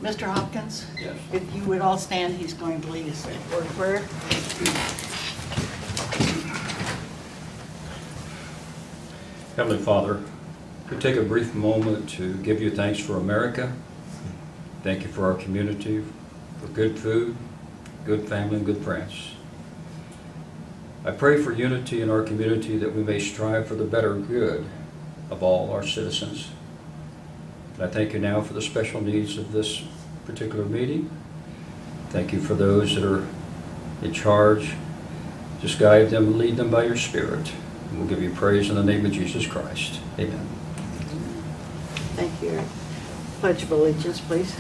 Mr. Hopkins? Yes. If you would all stand, he's going to lead us in word of prayer. Heavenly Father, we take a brief moment to give you thanks for America. Thank you for our community, for good food, good family, and good friends. I pray for unity in our community, that we may strive for the better good of all our citizens. And I thank you now for the special needs of this particular meeting. Thank you for those that are in charge. Just guide them and lead them by your Spirit. And we'll give you praise in the name of Jesus Christ. Amen. Thank you. Pledge of allegiance, please.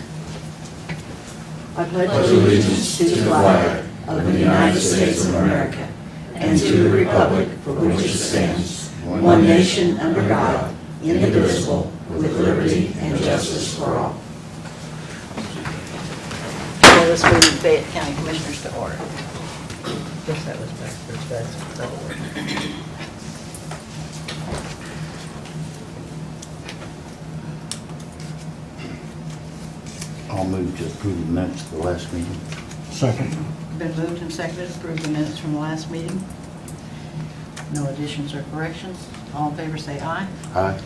I pledge allegiance to the flag of the United States of America and to the republic for which it stands, one nation under God, indivisible, with liberty and justice for all. Let us move the Fayette County Commissioners to order. Guess that was backwards. That'll work. I'll move to approve the minutes of the last meeting. Second. Been moved and seconded to approve the minutes from the last meeting. No additions or corrections. All in favor say aye. Aye.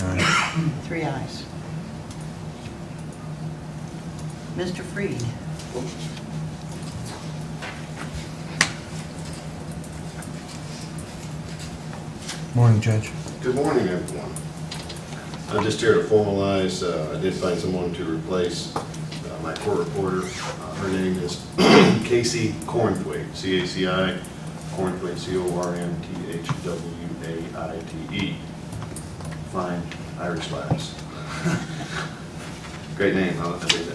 3 ayes. Mr. Freed. Morning, Judge. Good morning, everyone. I'm just here to formalize, I did find someone to replace my court reporter. Her name is Casey Cornthwaite, C-A-C-I, Cornthwaite, C-O-R-N-T-H-W-A-I-T-E. Fine Irish lads. Great name, I like that name.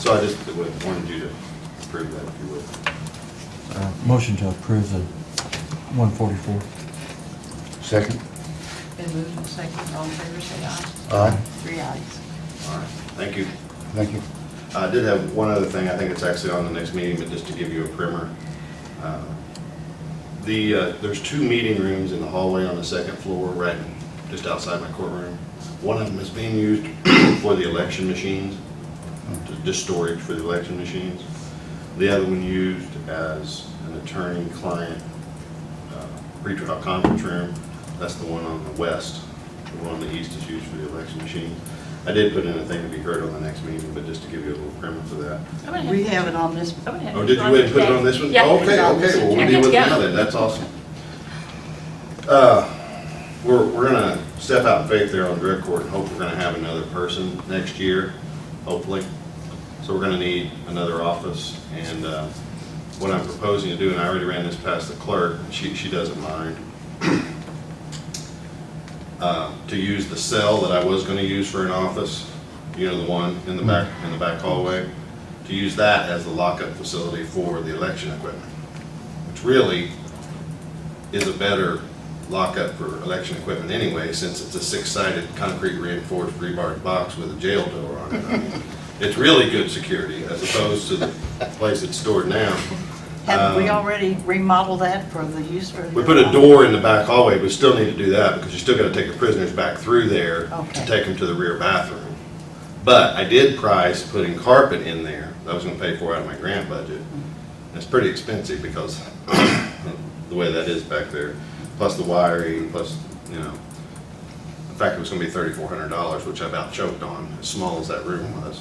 So I just wanted you to approve that, if you would. Motion to approve the 144. Second? Been moved and seconded. All in favor say aye. Aye. 3 ayes. All right, thank you. Thank you. I did have one other thing, I think it's actually on the next meeting, but just to give you a primer. There's 2 meeting rooms in the hallway on the 2nd floor, right just outside my courtroom. One of them is being used for the election machines, just storage for the election machines. The other one used as an attorney-client pretrial conference room. That's the one on the west. The one on the east is used for the election machine. I did put in a thing to be heard on the next meeting, but just to give you a little primer for that. We have it on this. Oh, did you wait and put it on this one? Yeah. Okay, well, we'll deal with it Yeah. now then, that's awesome. We're gonna step out in faith there on drug court and hope we're gonna have another person next year, hopefully. So we're gonna need another office, and what I'm proposing to do, and I already ran this past the clerk, she doesn't mind, to use the cell that I was gonna use for an office, you know, the one in the back hallway, to use that as the lockup facility for the election equipment, which really is a better lockup for election equipment anyway, since it's a 6-sided concrete reinforced rebarred box with a jail door on it. I mean, it's really good security as opposed to the place it's stored now. Have we already remodeled that for the use for? We put a door in the back hallway, but still need to do that because you still got to take the prisoners back through there Okay. to take them to the rear bathroom. But I did price putting carpet in there. I was going to pay for it out of my grant budget. And it's pretty expensive because the way that is back there, plus the wiring, plus, you know. In fact, it was going to be $3,400, which I about choked on, as small as that room was.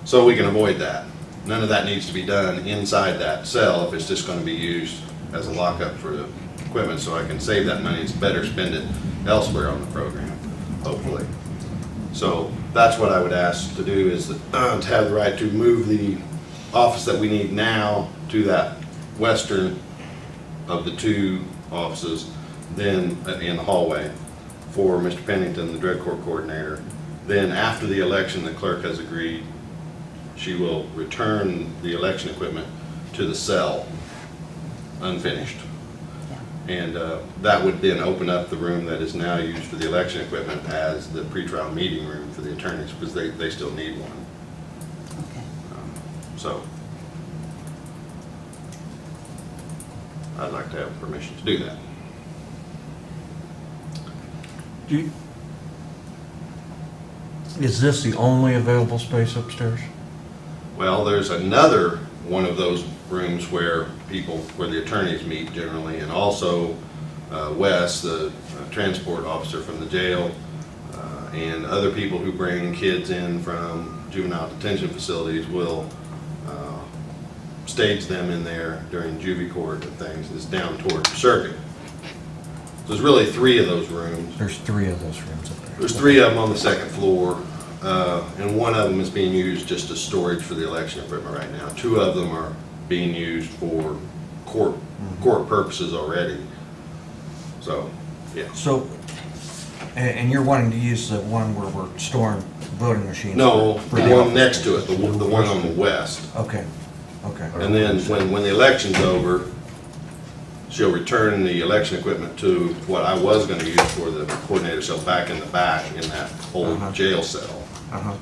So we can avoid that. None of that needs to be done inside that cell if it's just going to be used as a lockup for the equipment, so I can save that money. It's better spend it elsewhere on the program, hopefully. So that's what I would ask to do, is to have the right to move the office that we need now to that western of the 2 offices, then in the hallway for Mr. Pennington, the drug court coordinator. Then after the election, the clerk has agreed she will return the election equipment to the cell unfinished. And that would then open up the room that is now used for the election equipment as the pretrial meeting room for the attorneys, because they still need one. Okay. So I'd like to have permission to do that. Do you, Is this the only available space upstairs? Well, there's another one of those rooms where the attorneys meet generally, and also Wes, the transport officer from the jail, and other people who bring kids in from juvenile detention facilities will stage them in there during juvie court and things. It's down toward Circuit. So there's really 3 of those rooms. There's 3 of those rooms up there. There's 3 of them on the second floor, and one of them is being used just as storage for the election equipment right now. 2 of them are being used for court purposes already. So, yeah. So, and you're wanting to use the one where we're storing voting machines? No, for the the one office? next to it, the one on the west. Okay, okay. And then when the election's over, she'll return the election equipment to what I was gonna use for the coordinator cell back in the back in that old jail cell. Uh-huh.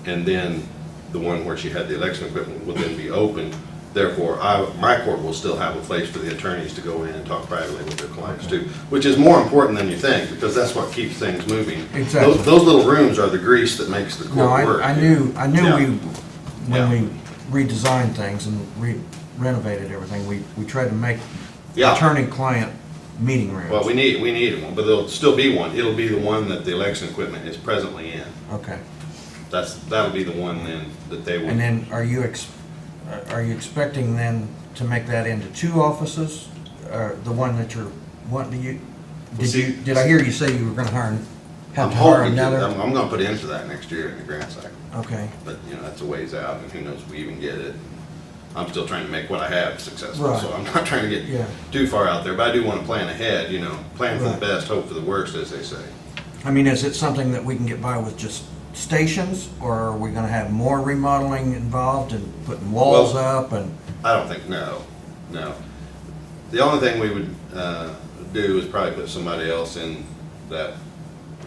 And then the one where she had the election equipment will then be open. Therefore, my court will still have a place for the attorneys to go in and talk privately with their clients too, which is more important than you think, because that's what keeps things moving. Exactly. Those little rooms are the grease that makes the No, court work. I knew Yeah. when we redesigned things and renovated everything, we tried to make Yeah. attorney-client meeting rooms. Well, we need one, but there'll still be one. It'll be the one that the election equipment is presently in. Okay. That'll be the one then that they will. And then are you expecting then to make that into 2 offices? The one that you're wanting to use? Did I hear you say you were gonna I'm have to hire hoping to. another? I'm gonna put into that next year in the grant cycle. Okay, But, that's a ways out, and who knows if we even get it. I'm still trying to make what I have successful, Right. so I'm not trying to get Yeah. too far out there, but I do want to plan ahead, plan for the Right. best, hope for the worst, as they say. I mean, is it something that we can get by with just stations, or are we gonna have more remodeling involved and putting walls Well- up and? I don't think, no. The only thing we would do is probably put somebody else in that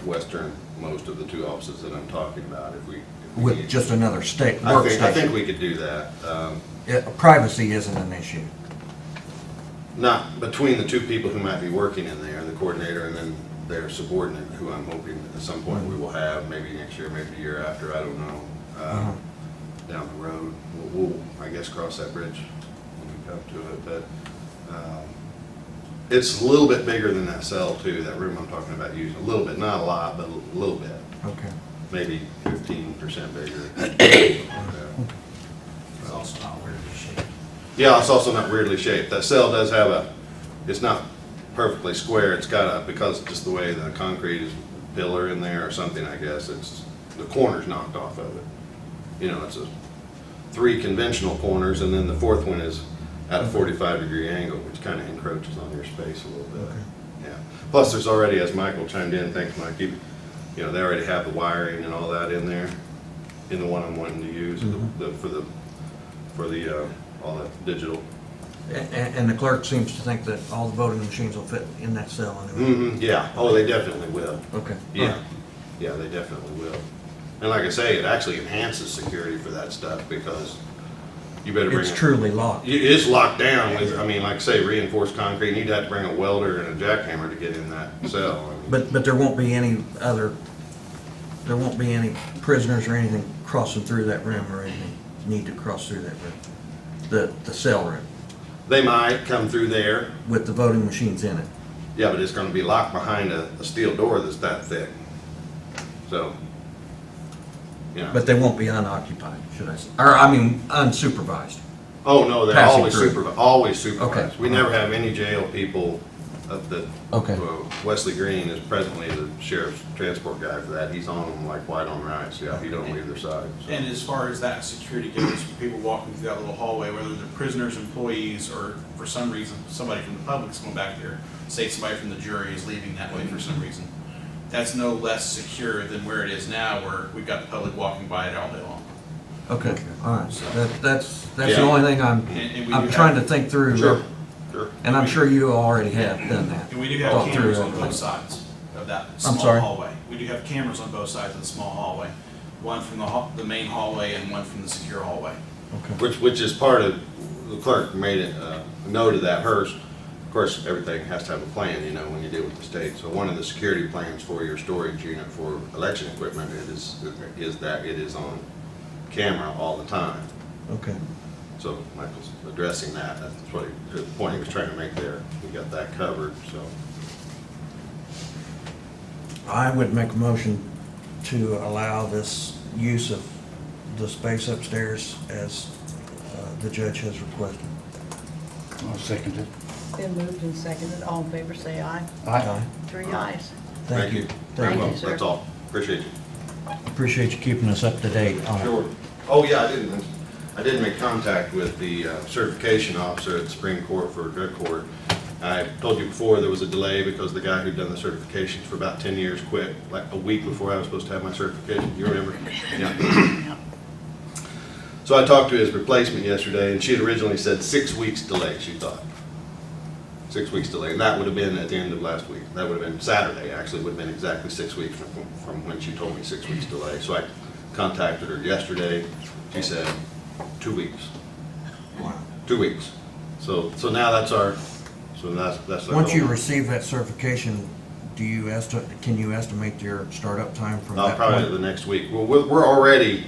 westernmost of the 2 offices that I'm talking about, if we With need. just another I think workstation? we could do that. Privacy isn't an issue. Not between the 2 people who might be working in there, the coordinator and then their subordinate, who I'm hoping at some point we will have, maybe next year, maybe the year after, I don't know, down the road. We'll, I guess, cross that bridge when we come to it, but it's a little bit bigger than that cell too, that room I'm talking about using, a little bit, not a lot, but a little bit, Okay. maybe 15% bigger. It's also not weirdly shaped. Yeah, it's also not weirdly shaped. That cell does have it's not perfectly square. It's got because just the way the concrete is pillar in there or something, I guess, the corner's knocked off of it. It's 3 conventional corners, and then the 4th one is at a 45-degree angle, which kind of encroaches on your space a little bit. Okay. Yeah. Plus, there's already, as Michael chimed in, thanks, Mike, they already have the wiring and all that in there, in the one I'm wanting to use for the all the digital. And the clerk seems to think that all the voting machines will fit in that cell anyway? Yeah, oh, they definitely will. Okay. Yeah, they definitely will. And like I say, it actually enhances security for that stuff, because you better bring It's truly locked. It is locked down with, like I say, reinforced concrete. You'd have to bring a welder and a jackhammer to get in that cell. But there won't be any prisoners or anything crossing through that room or anything need to cross through that room? The cell room They might come through there, with the voting machines in it? yeah, but it's gonna be locked behind a steel door that's that thick. So, But they won't be unoccupied, should I say? Or, I mean, unsupervised? Oh, no, they're Passing always through. always supervised. Okay. We never have any jail people Okay. Wesley Green is presently the sheriff's transport guy for that. He's on them like white on rice. Yeah, he don't leave their side. So. And as far as that security goes, for people walking through that little hallway, whether they're prisoners, employees, or for some reason, somebody from the public's going back there, say somebody from the jury is leaving that way for some reason, that's no less secure than where it is now, where we've got the public walking by it all day long. Okay, all right. That's the Yeah. only thing And we I'm do trying to have- think through. Sure. And I'm sure you already have done that. And we do have Thought through cameras on everything. both sides of that I'm small sorry? hallway. We do have cameras on both sides of the small hallway, one from the main hallway and one from the secure hallway. Okay. Which is part of, the clerk made a note of that. of course, everything has to have a plan, you know, when you deal with the state. So one of the security plans for your storage unit for election equipment is that it is on camera all the time. Okay. So Michael's addressing that. That's what the point he was trying to make there. We got that covered, so. I would make a motion to allow this use of the space upstairs as the judge has requested. I'll second it. Been moved and seconded. All in favor, say aye. Aye. 3 ayes. Thank you. Thank Well, you, sir. that's all. Appreciate you. Appreciate you keeping us up to date on it. Sure. Oh, yeah, I did make contact with the certification officer at the Supreme Court for drug court. I told you before there was a delay because the guy who'd done the certifications for about 10 years quit, like a week before I was supposed to have my certification. You remember? Yeah. Yeah. So I talked to his replacement yesterday, and she had originally said 6 weeks delay, she thought. 6 weeks delay, and that would have been at the end of last week. That would have been Saturday, actually, would have been exactly 6 weeks from when she told me 6 weeks delay. So I contacted her yesterday. She said 2 weeks. Wow. 2 weeks. So now that's our, that's our. Once you goal. receive that certification, can you estimate your startup time from that Probably point? the next week. Well, we're already,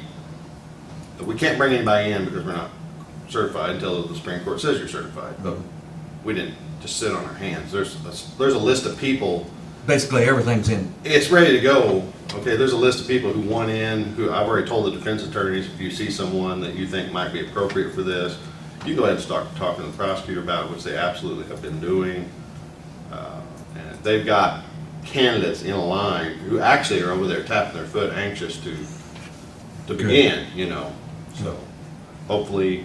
we can't bring anybody in because we're not certified until the Supreme Court says you're certified. But we didn't just sit on our hands. There's a list of people. Basically, everything's in. It's ready to go. Okay, there's a list of people who want in, who I've already told the defense attorneys, if you see someone that you think might be appropriate for this, you can go ahead and start talking to the prosecutor about it, which they absolutely have been doing. And they've got candidates in a line who actually are over there tapping their foot, anxious to begin, you know. So hopefully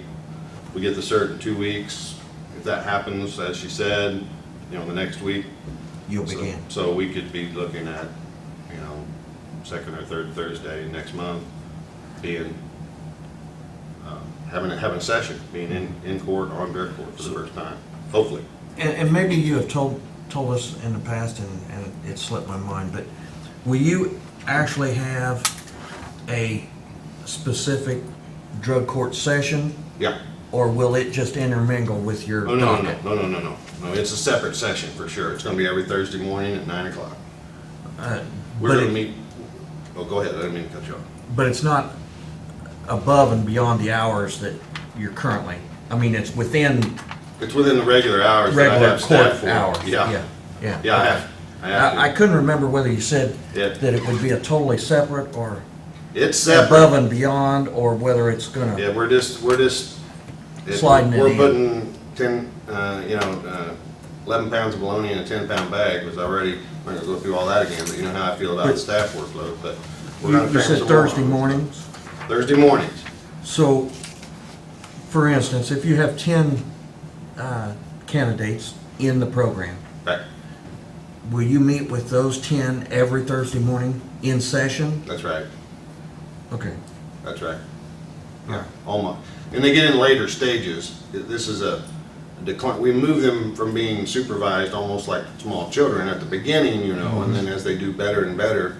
we get the cert in 2 weeks. If that happens, as she said, you know, the next week. You'll begin. So we could be looking at, you know, second or third Thursday next month, being, having a session, being in court, on drug court for the first time, hopefully. And maybe you have told us in the past, and it slipped my mind, but will you actually have a specific drug court session? Yeah. Or will it just intermingle with your Oh, docket? no, it's a separate session for sure. It's gonna be every Thursday morning at 9 o'clock. We're But gonna it- meet, oh, go ahead, I didn't mean to cut you off. But it's not above and beyond the hours that you're currently, I mean, it's within It's within the regular hours that I regular have staff court for. hours. Yeah, Yeah. yeah, I have I to. couldn't remember whether you said Yeah. that it would be a totally separate or It's separate. above and beyond, or whether it's gonna, Yeah, we're just Sliding it we're in. putting 11 pounds of bologna in a 10-pound bag, because I'm not gonna go through all that again, but you know how I feel about the But- staff workload, but we're gonna you cram said some Thursday more on. mornings? Thursday mornings, So, for instance, if you have 10 candidates in the program, right, will you meet with those 10 every Thursday morning in session? that's right, Okay. that's right. Yeah, almost, and they get in later stages. This is a decline, we move them from being supervised almost like small children at the beginning, you know, and then as they do better and better,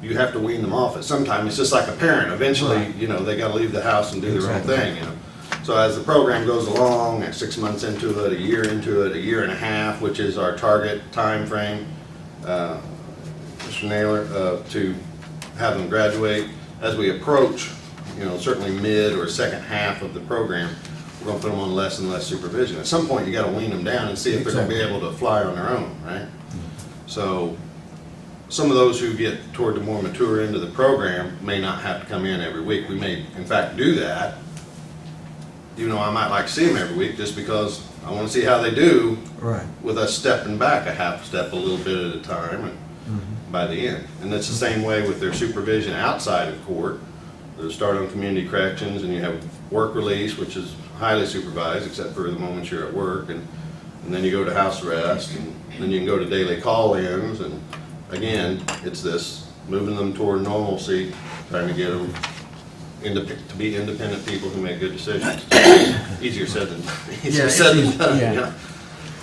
you have to wean them off at some time. It's just like a parent. Eventually, Right. you know, they gotta leave the house and do their own Exactly. thing, you know. So as the program goes along, at 6 months into it, a year into it, a year and a half, which is our target time frame, Mr. Naylor, to have them graduate, as we approach, you know, certainly mid or second half of the program, we're gonna put them on less and less supervision. At some point, you gotta wean them down and see if they're gonna be Exactly. able to fly on their own, right? So, some of those who get toward the more mature end of the program may not have to come in every week. We may, in fact, do that, even though I might like to see them every week, just because I want to see how they do Right. with us stepping back a half step, a little bit at a time, and by the end. And it's the same way with their supervision outside of court. They start on community corrections, and you have work release, which is highly supervised, except for the moments you're at work, and then you go to house arrest, and then you can go to daily call-ins, and again, it's this, moving them toward normalcy, trying to get them to be independent people who make good decisions. Easier said than done, yeah. yeah.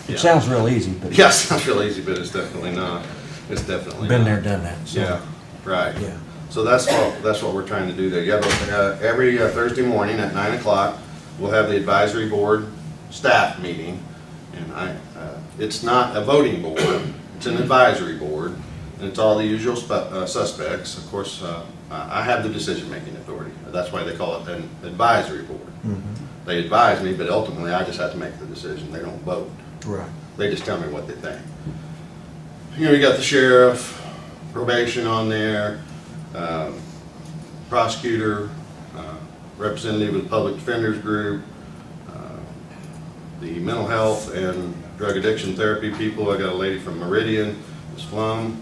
It sounds real easy, but Yeah, it sounds real easy, but it's definitely not. It's definitely been not. there, done that. So, Yeah, right. Yeah. So that's what we're trying to do there. Yeah, but, every Thursday morning at 9 o'clock, we'll have the advisory board staff meeting. And It's not a voting board, it's an advisory board, and it's all the usual suspects. Of course, I have the decision-making authority. That's why they call it an advisory board. They advise me, but ultimately I just have to make the decision. They don't vote. Right. They just tell me what they think. You know, you got the sheriff, probation on there, prosecutor, representative of the public defenders group, the mental health and drug addiction therapy people. I got a lady from Meridian, Ms. Flum,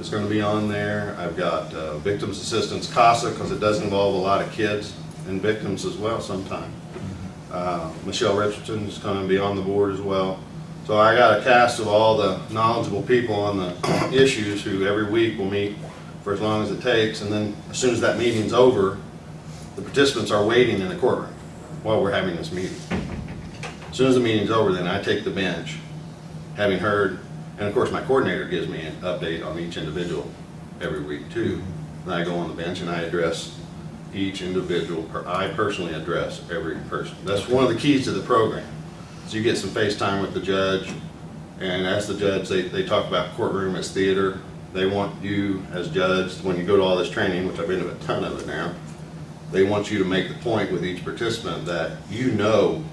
is going to be on there. I've got victims assistance CASA, because it does involve a lot of kids and victims as well sometimes. Michelle Richardson is going to be on the board as well. So I got a cast of all the knowledgeable people on the issues who every week will meet for as long as it takes, and then as soon as that meeting's over, the participants are waiting in the courtroom while we're having this meeting. As soon as the meeting's over, then I take the bench, having heard, and of course my coordinator gives me an update on each individual every week too. Then I go on the bench and I address each individual. I personally address every person. That's one of the keys to the program. So you get some face time with the judge, and as the judge, they talk about courtroom as theater. They want you as judge, when you go to all this training, which I've been to a ton of it now, they want you to make the point with each participant that you know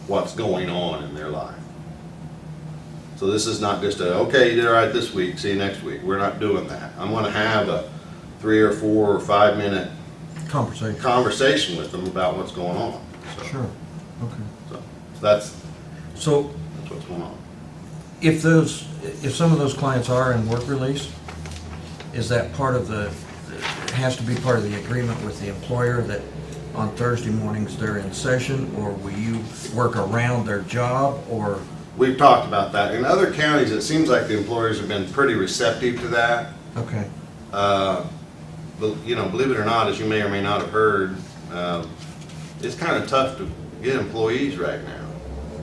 what's going on in their life. So this is not just a, okay, you did all right this week, see you next week. We're not doing that. I'm going to have a 3 or 4 or 5 minute conversation with them about what's going on. So, Sure. Okay. So that's what's going on. If some of those clients are in work release, is that part of it has to be part of the agreement with the employer that on Thursday mornings they're in session, or will you work around their job, or? We've talked about that. In other counties, it seems like the employers have been pretty receptive to that. Okay. But, you know, believe it or not, as you may or may not have heard, it's kind of tough to get employees right now,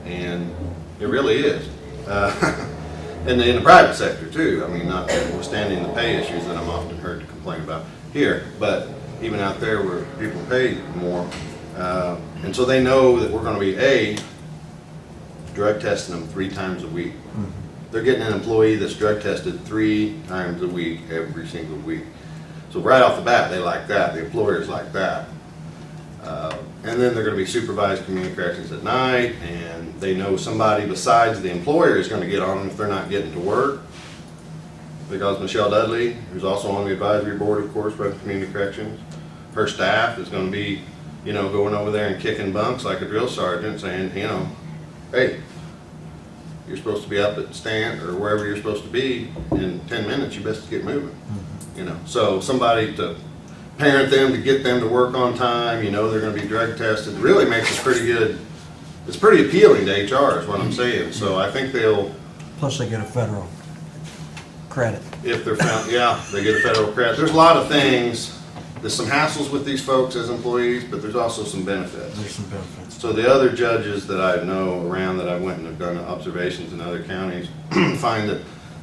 and it really is. And in the private sector too. I mean, notwithstanding the pay issues that I'm often heard to complain about here, but even out there where people pay more, and so they know that we're going to be drug testing them 3 times a week. They're getting an employee that's drug tested 3 times a week, every single week. So right off the bat, they like that. The employers like that. And then they're going to be supervised community corrections at night, and they know somebody besides the employer is going to get on them if they're not getting to work. Because Michelle Dudley, who's also on the advisory board, of course, for community corrections, her staff is going to be, you know, going over there and kicking bunks like a drill sergeant, saying, you know, hey, you're supposed to be up at stand or wherever you're supposed to be in 10 minutes. You best get moving. You know, so somebody to parent them, to get them to work on time, you know they're going to be drug tested, really makes it pretty good. It's pretty appealing to HR is what I'm saying. So I think they'll... Plus they get a federal credit. If they're found, yeah, they get a federal credit. There's a lot of things. There's some hassles with these folks as employees, but there's also some benefits. There's some benefits. So the other judges that I know around that I went and have done observations in other counties find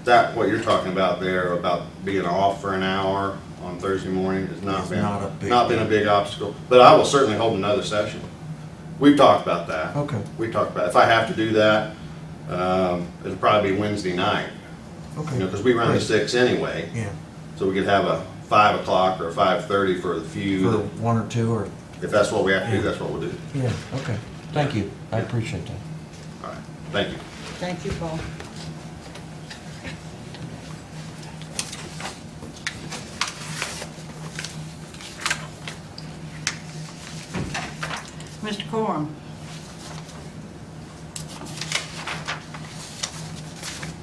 that what you're talking about there about being off for an hour on Thursday morning has not been a big obstacle. But I will certainly hold another session. We've talked about that. Okay. We talked about if I have to do that, it'll probably be Wednesday night. Okay. You know, because we run to 6 anyway. Yeah. So we could have a 5 o'clock or a 5:30 for the few. For 1 or 2 or. If that's what we have to do, that's what we'll do. Yeah. Okay. Thank you. I appreciate that. All right. Thank you. Thank you, Paul. Mr. Corum.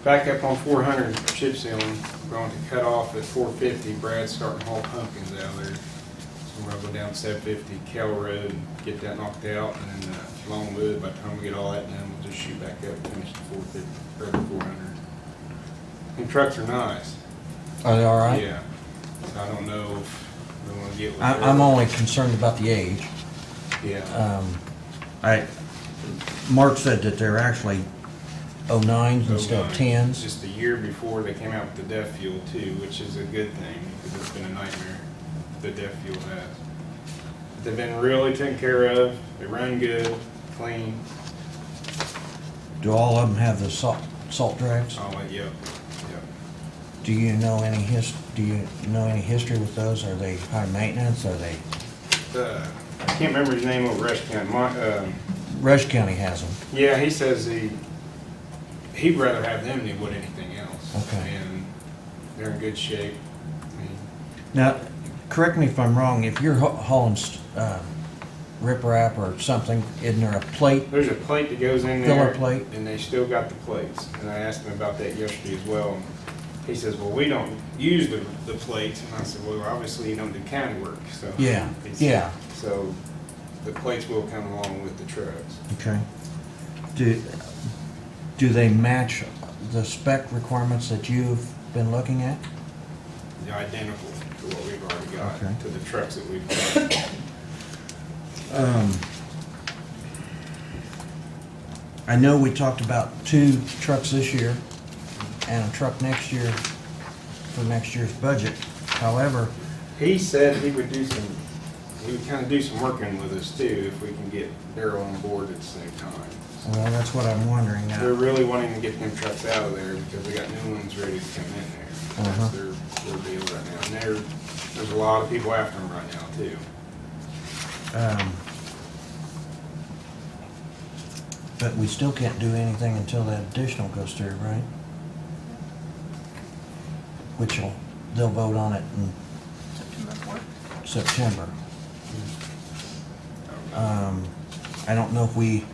Back up on 400 chip sealing, we're going to cut off at 450. Brad's starting to haul pumpkins out of there. So we're going to go down 750 Kell Road and get that knocked out. And then Longwood, by the time we get all that done, we'll just shoot back up and finish the 450, or the 400. And trucks are nice. Are they all right? Yeah. So I don't know if we want to get with I'm only concerned about the age. Yeah. Mark said that they're actually 09s instead of 10s. Just a year before they came out with the DEF fuel too, which is a good thing because it's been a nightmare. The DEF fuel has. They've been really taken care of. They run good, clean. Do all of them have the salt drives? Oh, yep. Do you know any history with those? Are they high maintenance? Are they? I can't remember his name over Rush County. Rush County has them. Yeah, he says he'd rather have them than he would anything else. Okay. And they're in good shape. I mean, Now, correct me if I'm wrong, if you're hauling riprap or something, isn't there a plate? there's a plate that goes in Filler there. plate? And they still got the plates. And I asked him about that yesterday as well. He says, well, we don't use the plates. And I said, well, obviously you don't do county work, so. Yeah, He said, yeah. So the plates will come along with the trucks. Okay. Do they match the spec requirements that you've been looking at? They're identical to what we've already got, Okay. to the trucks that we've got. I know we talked about 2 trucks this year and a truck next year for next year's budget. However, He said he would kind of do some working with us too, if we can get Daryl on board at the same time. well, that's what I'm wondering They're now. really wanting to get them trucks out of there because we got new ones ready to come in there. Uh-huh. That's their deal right now. And there's a lot of people after them right now too. But we still can't do anything until that additional goes through, right? Which they'll vote on it in September 4th. September. I don't know if we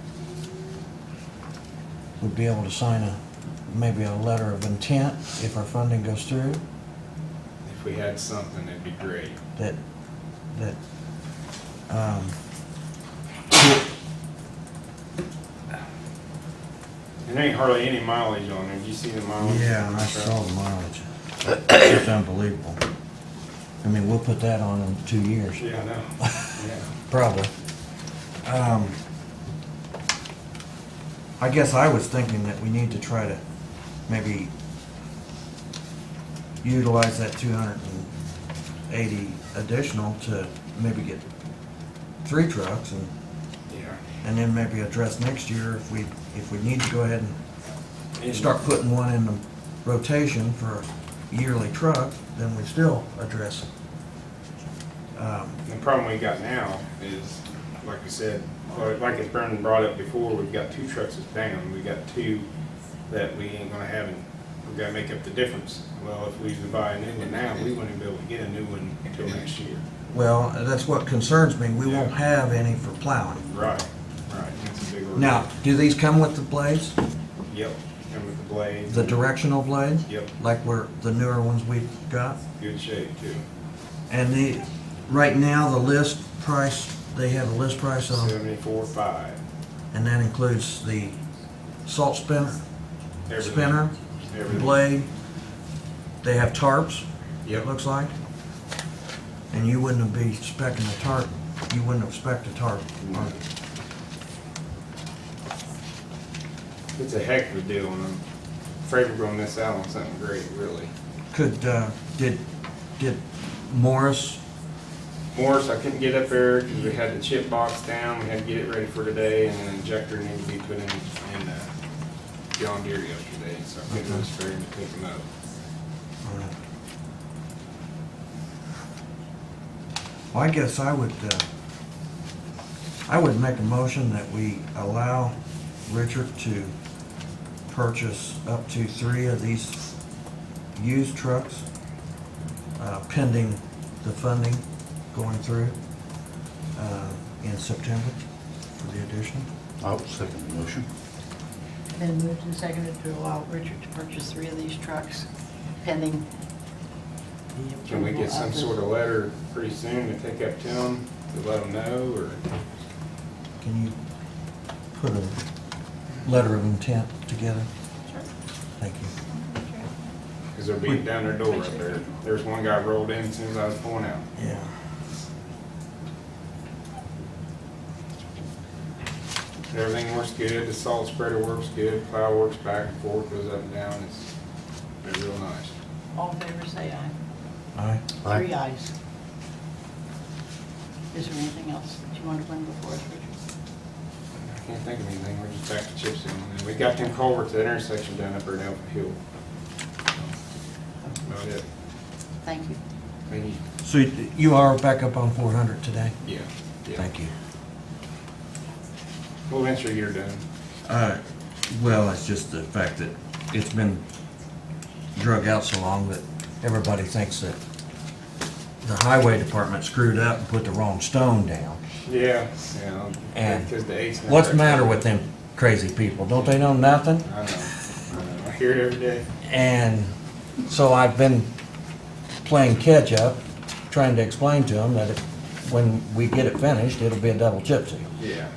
would be able to sign maybe a letter of intent if our funding goes through, If we had something, it'd be great. that, And there ain't hardly any mileage on there. Did you see the mileage? yeah, I saw the mileage. It's unbelievable. I mean, we'll put that on in 2 years, Yeah, I know. Yeah. probably. I guess I was thinking that we need to try to maybe utilize that 280 additional to maybe get 3 trucks Yeah. and then maybe address next year if we need to go ahead and start putting one in the rotation for a yearly truck, then we still address it. The problem we got now is, like I said, or like it's Brendan brought up before, we've got 2 trucks that's down. We got 2 that we ain't gonna have, and we gotta make up the difference. Well, if we was to buy a new one now, we wouldn't be able to get a new one until next year. Well, that's what concerns me. We won't have any for plowing. Right, right. That's a big order. Now, do these come with the blades? Yep, and with the blades. The directional blades? Yep, Like the newer ones we've got? good shape too. And right now, the list price, they have a list price on, 74.5. and that includes the salt spinner, Everything. Everything. blade. They have tarps, Yep. it looks like. And you wouldn't be spec'ing a tarp, you wouldn't have spec'd a tarp. No. It's a heck of a deal, and I'm afraid we're gonna miss out on something great, really. Did Morris, Morris, I couldn't get up there because we had the chip box down, we had to get it ready for today, and an injector needed to be put in John Deere yesterday, so I couldn't just ferry to pick him up. well, I guess I would make a motion that we allow Richard to purchase up to 3 of these used trucks, pending the funding going through in September for the additional. I'll second the motion. Been moved and seconded to allow Richard to purchase 3 of these trucks pending the Can we approval get some of the- sort of letter pretty soon to take up to them, to let them know, or? Can you put a letter of intent together? Sure. Thank you. Because they're beating down their door up there. There's one guy rolled in as soon as I was pulling out. Yeah. Everything works good, the salt spreader works good, plow works back and forth, goes up and down, it's real nice. All in favor, say aye. Aye. 3 ayes. Is there anything else that you want to bring before us, Richard? can't think of anything, we're just back to chip sealing. And we got them culverts, that intersection done up there at Alpha Hill. That's about it. Thank you. Thank you. So you are back up on 400 today? Yeah. Thank you. We'll eventually get her done. Well, it's just the fact that it's been drug out so long that everybody thinks that the highway department screwed up and put the wrong stone down. Yeah. And Because the eight's not what's the there. matter with them crazy people? Don't they know nothing? I know. I hear it every day. And so I've been playing catch up, trying to explain to them that when we get it finished, it'll be a double chip seal. Yeah.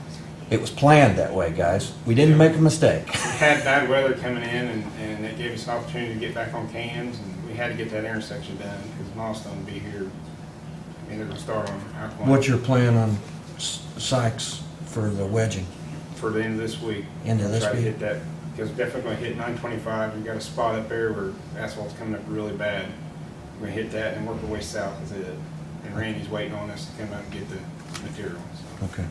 It was planned that way, guys. We didn't make a mistake. We had bad weather coming in, and it gave us an opportunity to get back on cams, and we had to get that intersection done, because Milestone will be here. I mean, they're gonna start on Alpine What's your plan on Sykes for the wedging? for the end of this week. End of this Try to week? hit that, because we're definitely gonna hit 925, we got a spot up there where asphalt's coming up really bad. We're gonna hit that and work our way south is it. And Randy's waiting on us to come out and get the material, so. Okay.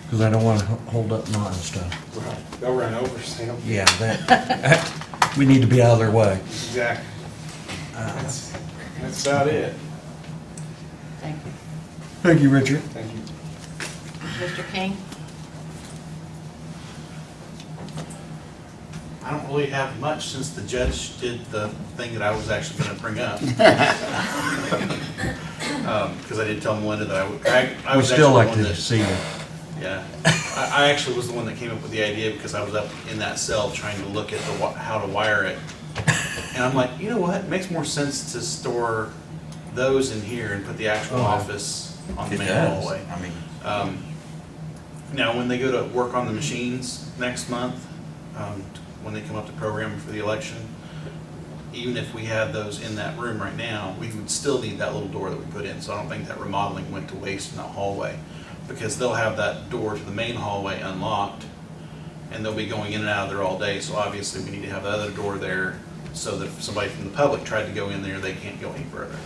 Because I don't want to hold up Martin stuff. Well, they'll run over, Sam. Yeah, that, we need to be out of their way. Exactly. That's about it. Thank you. Thank you, Richard. Thank you. Mr. King? I don't really have much since the judge did the thing that I was actually gonna bring up. Because I did tell Melinda that I We'd was still like actually the one to that- see you. Yeah, I actually was the one that came up with the idea because I was up in that cell trying to look at how to wire it. And I'm like, you know what, it makes more sense to store those in here and put the actual office on the main hallway. I mean, Now, when they go to work on the machines next month, when they come up to program for the election, even if we had those in that room right now, we would still need that little door that we put in. So I don't think that remodeling went to waste in that hallway, because they'll have that door to the main hallway unlocked, and they'll be going in and out of there all day. So obviously, we need to have the other door there so that if somebody from the public tried to go in there, they can't go any further.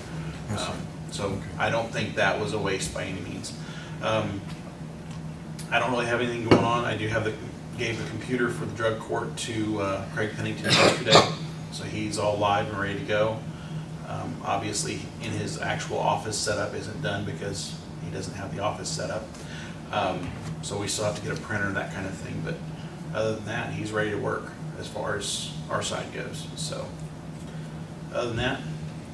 So I don't think that was a waste by any means. I don't really have anything going on. I do have gave the computer for the drug court to Craig Pennington yesterday, so he's all live and ready to go. Obviously, in his actual office setup isn't done because he doesn't have the office set up. So we still have to get a printer and that kind of thing, but other than that, he's ready to work as far as our side goes. So other than that,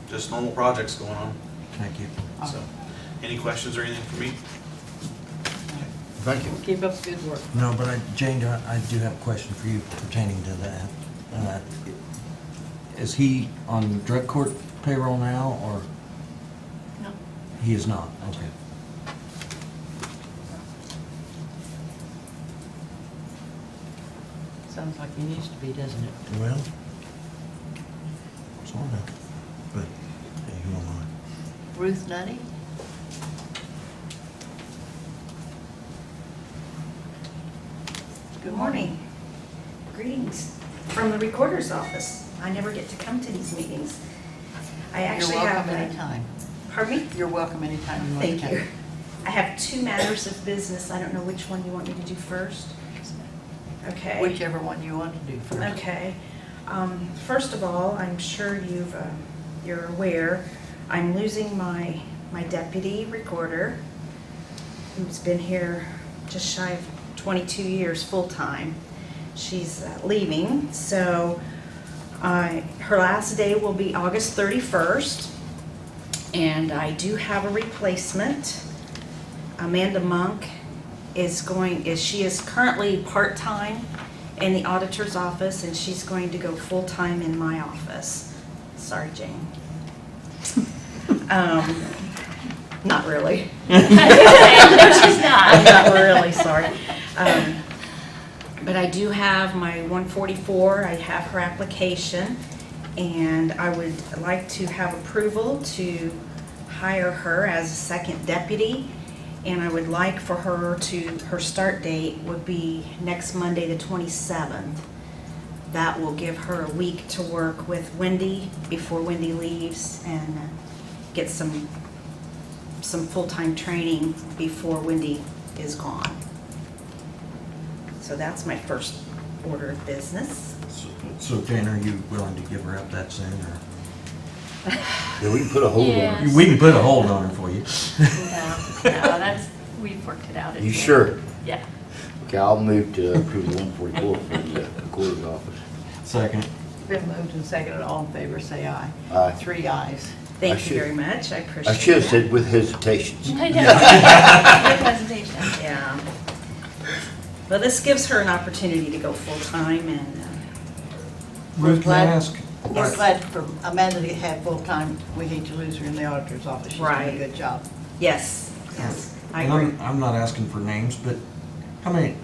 just normal projects going on. thank you. So any questions or anything for me? Thank you. Keep up the good work. No, but Jane, I do have a question for you pertaining to that. Is he on drug court payroll now, or No. he is not? Okay. Sounds like he needs to be, doesn't it? Well, sort of, but hey, who am I? Ruth Nutty? Good morning. Greetings from the recorder's office. I never get to come to these meetings. I actually You're have. welcome anytime. Pardon me? You're welcome anytime you want to Thank come. you. I have 2 matters of business. I don't know which one you want me to do first. Okay. Whichever one you want to do first. Okay. First of all, I'm sure you're aware, I'm losing my deputy recorder, who's been here just shy of 22 years full-time. She's leaving, so her last day will be August 31st, and I do have a replacement. Amanda Monk she is currently part-time in the auditor's office, and she's going to go full-time in my office. Sorry, Jane. Not really. No, she's not. I'm not really sorry. But I do have my 144, I have her application, and I would like to have approval to hire her as a second deputy. And I would like for her her start date would be next Monday, the 27th. That will give her a week to work with Wendy before Wendy leaves and get some full-time training before Wendy is gone. So that's my first order of business. So Jane, are you willing to give her up that soon, or? Yeah, we can put a hold on Yeah. it. We can put a hold on her for you. No, that's, we've worked it out. You sure? Yeah. Okay, I'll move to approve the 144 for the recorder's office. Second. Been moved and seconded, all in favor, say aye. Aye. 3 ayes. Thank I you should- very much, I appreciate I should have that. said with hesitations. I know. Good presentation. Yeah. Well, this gives her an opportunity to go full-time and, Ruth, can I glad- ask? We're glad for Amanda to have full-time. We hate to lose her in the auditor's office. She's doing Right. a good job. yes, yes, I And agree. I'm not asking for names, but how many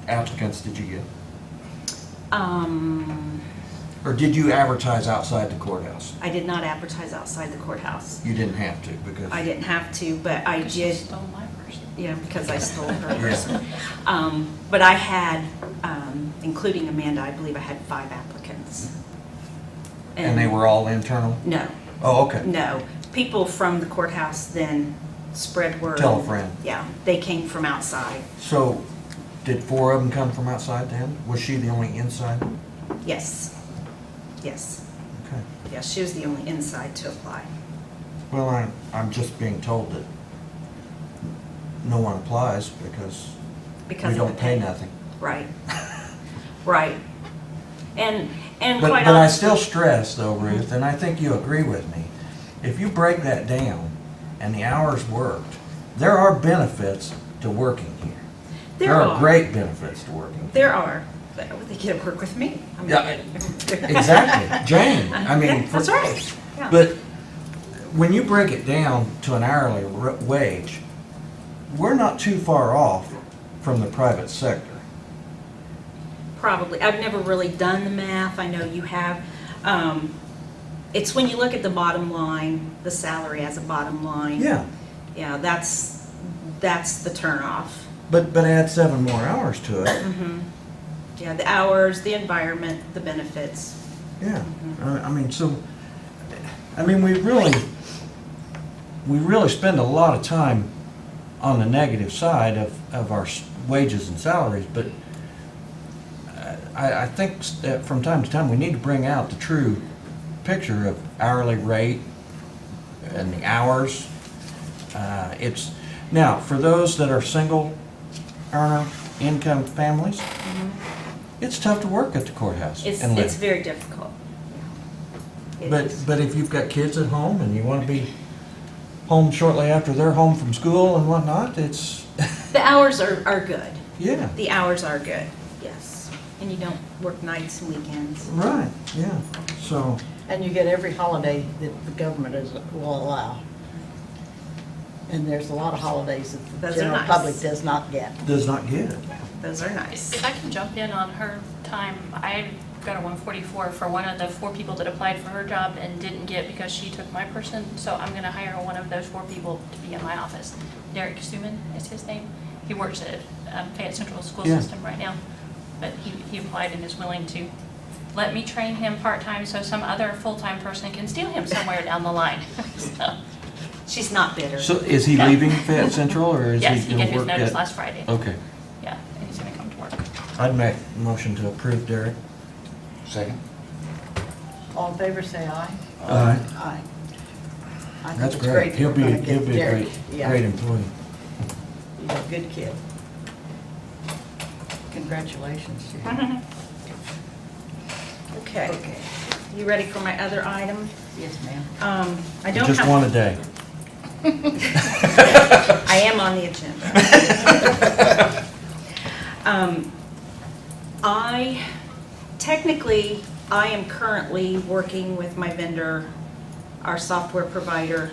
applicants did you get? Or did you advertise outside the courthouse? I did not advertise outside the courthouse. You didn't have to, because. I didn't have to, but I She did, stole my person. yeah, because I stole her Yeah. person. But I had, including Amanda, I believe I had 5 applicants. And they were all internal? No, Oh, okay. no. People from the courthouse then spread word. Tell a friend. Yeah, they came from outside. So, did 4 of them come from outside then? Was she the only inside? Yes, yes, Okay. yes, she was the only inside to apply. Well, I'm just being told that no one applies because Because we of don't the pay nothing. Right, right. And But quite I honestly. still stress though, Ruth, and I think you agree with me, if you break that down and the hours worked, there are benefits to working here. There are. great benefits to working. There are, but they get to work with me. I mean, Yeah, exactly. Jane, I mean. Yeah, that's right. Yeah. But when you break it down to an hourly wage, we're not too far off from the private sector. Probably. I've never really done the math. I know you have. It's when you look at the bottom line, the salary as a bottom line. Yeah, Yeah, that's the turnoff. but add 7 more hours to it. Mm-hmm. Yeah, the hours, the environment, the benefits. Yeah, I mean, so, I mean, we really spend a lot of time on the negative side of our wages and salaries, but I think that from time to time, we need to bring out the true picture of hourly rate and the hours. It's, now, for those that are single earner income families, it's tough to work at the courthouse It's and live. it's very difficult. It is. But if you've got kids at home and you want to be home shortly after they're home from school and whatnot, it's, The hours are good. yeah, The hours are good, yes. And you don't work nights and weekends. right, yeah. So, And you get every holiday that the government will allow. And there's a lot of holidays that the Those are general nice. public does not get. does not get it. Those are nice. If I can jump in on her time, I got a 144 for one of the 4 people that applied for her job and didn't get because she took my person. So I'm gonna hire one of those 4 people to be in my office. Derek Suman is his name. He works at Fayette Central School Yeah. System right now. But he applied and is willing to let me train him part-time so some other full-time person can steal him somewhere down the line. So, She's not bitter. So is he leaving Fayette Central or is yes, he he going gave to his work notice at? last Friday. Okay. Yeah, and he's gonna come to work. I'd make a motion to approve Derek. Second. All in favor, say aye. Aye. Aye. I think That's it's great. that He'll we're be, gonna he'll get be a Derek. great, Yeah, great employee. He's a good kid. Congratulations to him. Okay. Okay. You ready for my other item? Yes, ma'am. I don't have. Just one a day. I am on the agenda. Technically, I am currently working with my vendor, our software provider,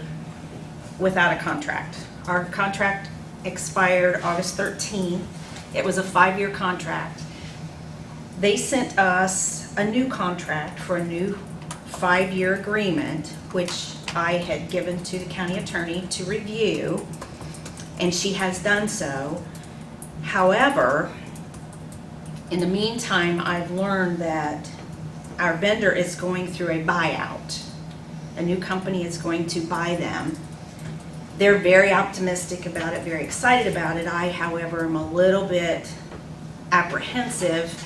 without a contract. Our contract expired August 13th. It was a 5-year contract. They sent us a new contract for a new 5-year agreement, which I had given to the county attorney to review, and she has done so. However, in the meantime, I've learned that our vendor is going through a buyout. A new company is going to buy them. They're very optimistic about it, very excited about it. I, however, am a little bit apprehensive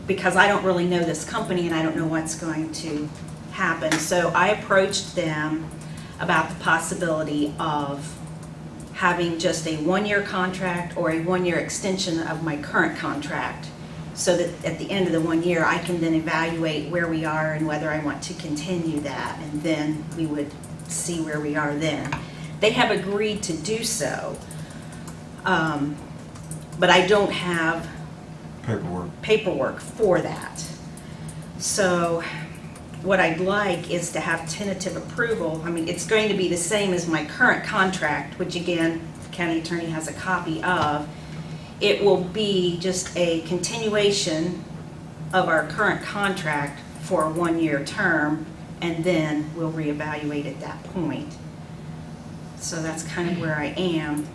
because I don't really know this company and I don't know what's going to happen. So I approached them about the possibility of having just a one-year contract or a one-year extension of my current contract, so that at the end of the 1 year, I can then evaluate where we are and whether I want to continue that, and then we would see where we are then. They have agreed to do so, but I don't have paperwork for that. So what I'd like is to have tentative approval. I mean, it's going to be the same as my current contract, which again, the county attorney has a copy of. It will be just a continuation of our current contract for a 1-year term, and then we'll reevaluate at that point. So that's kind of where I am.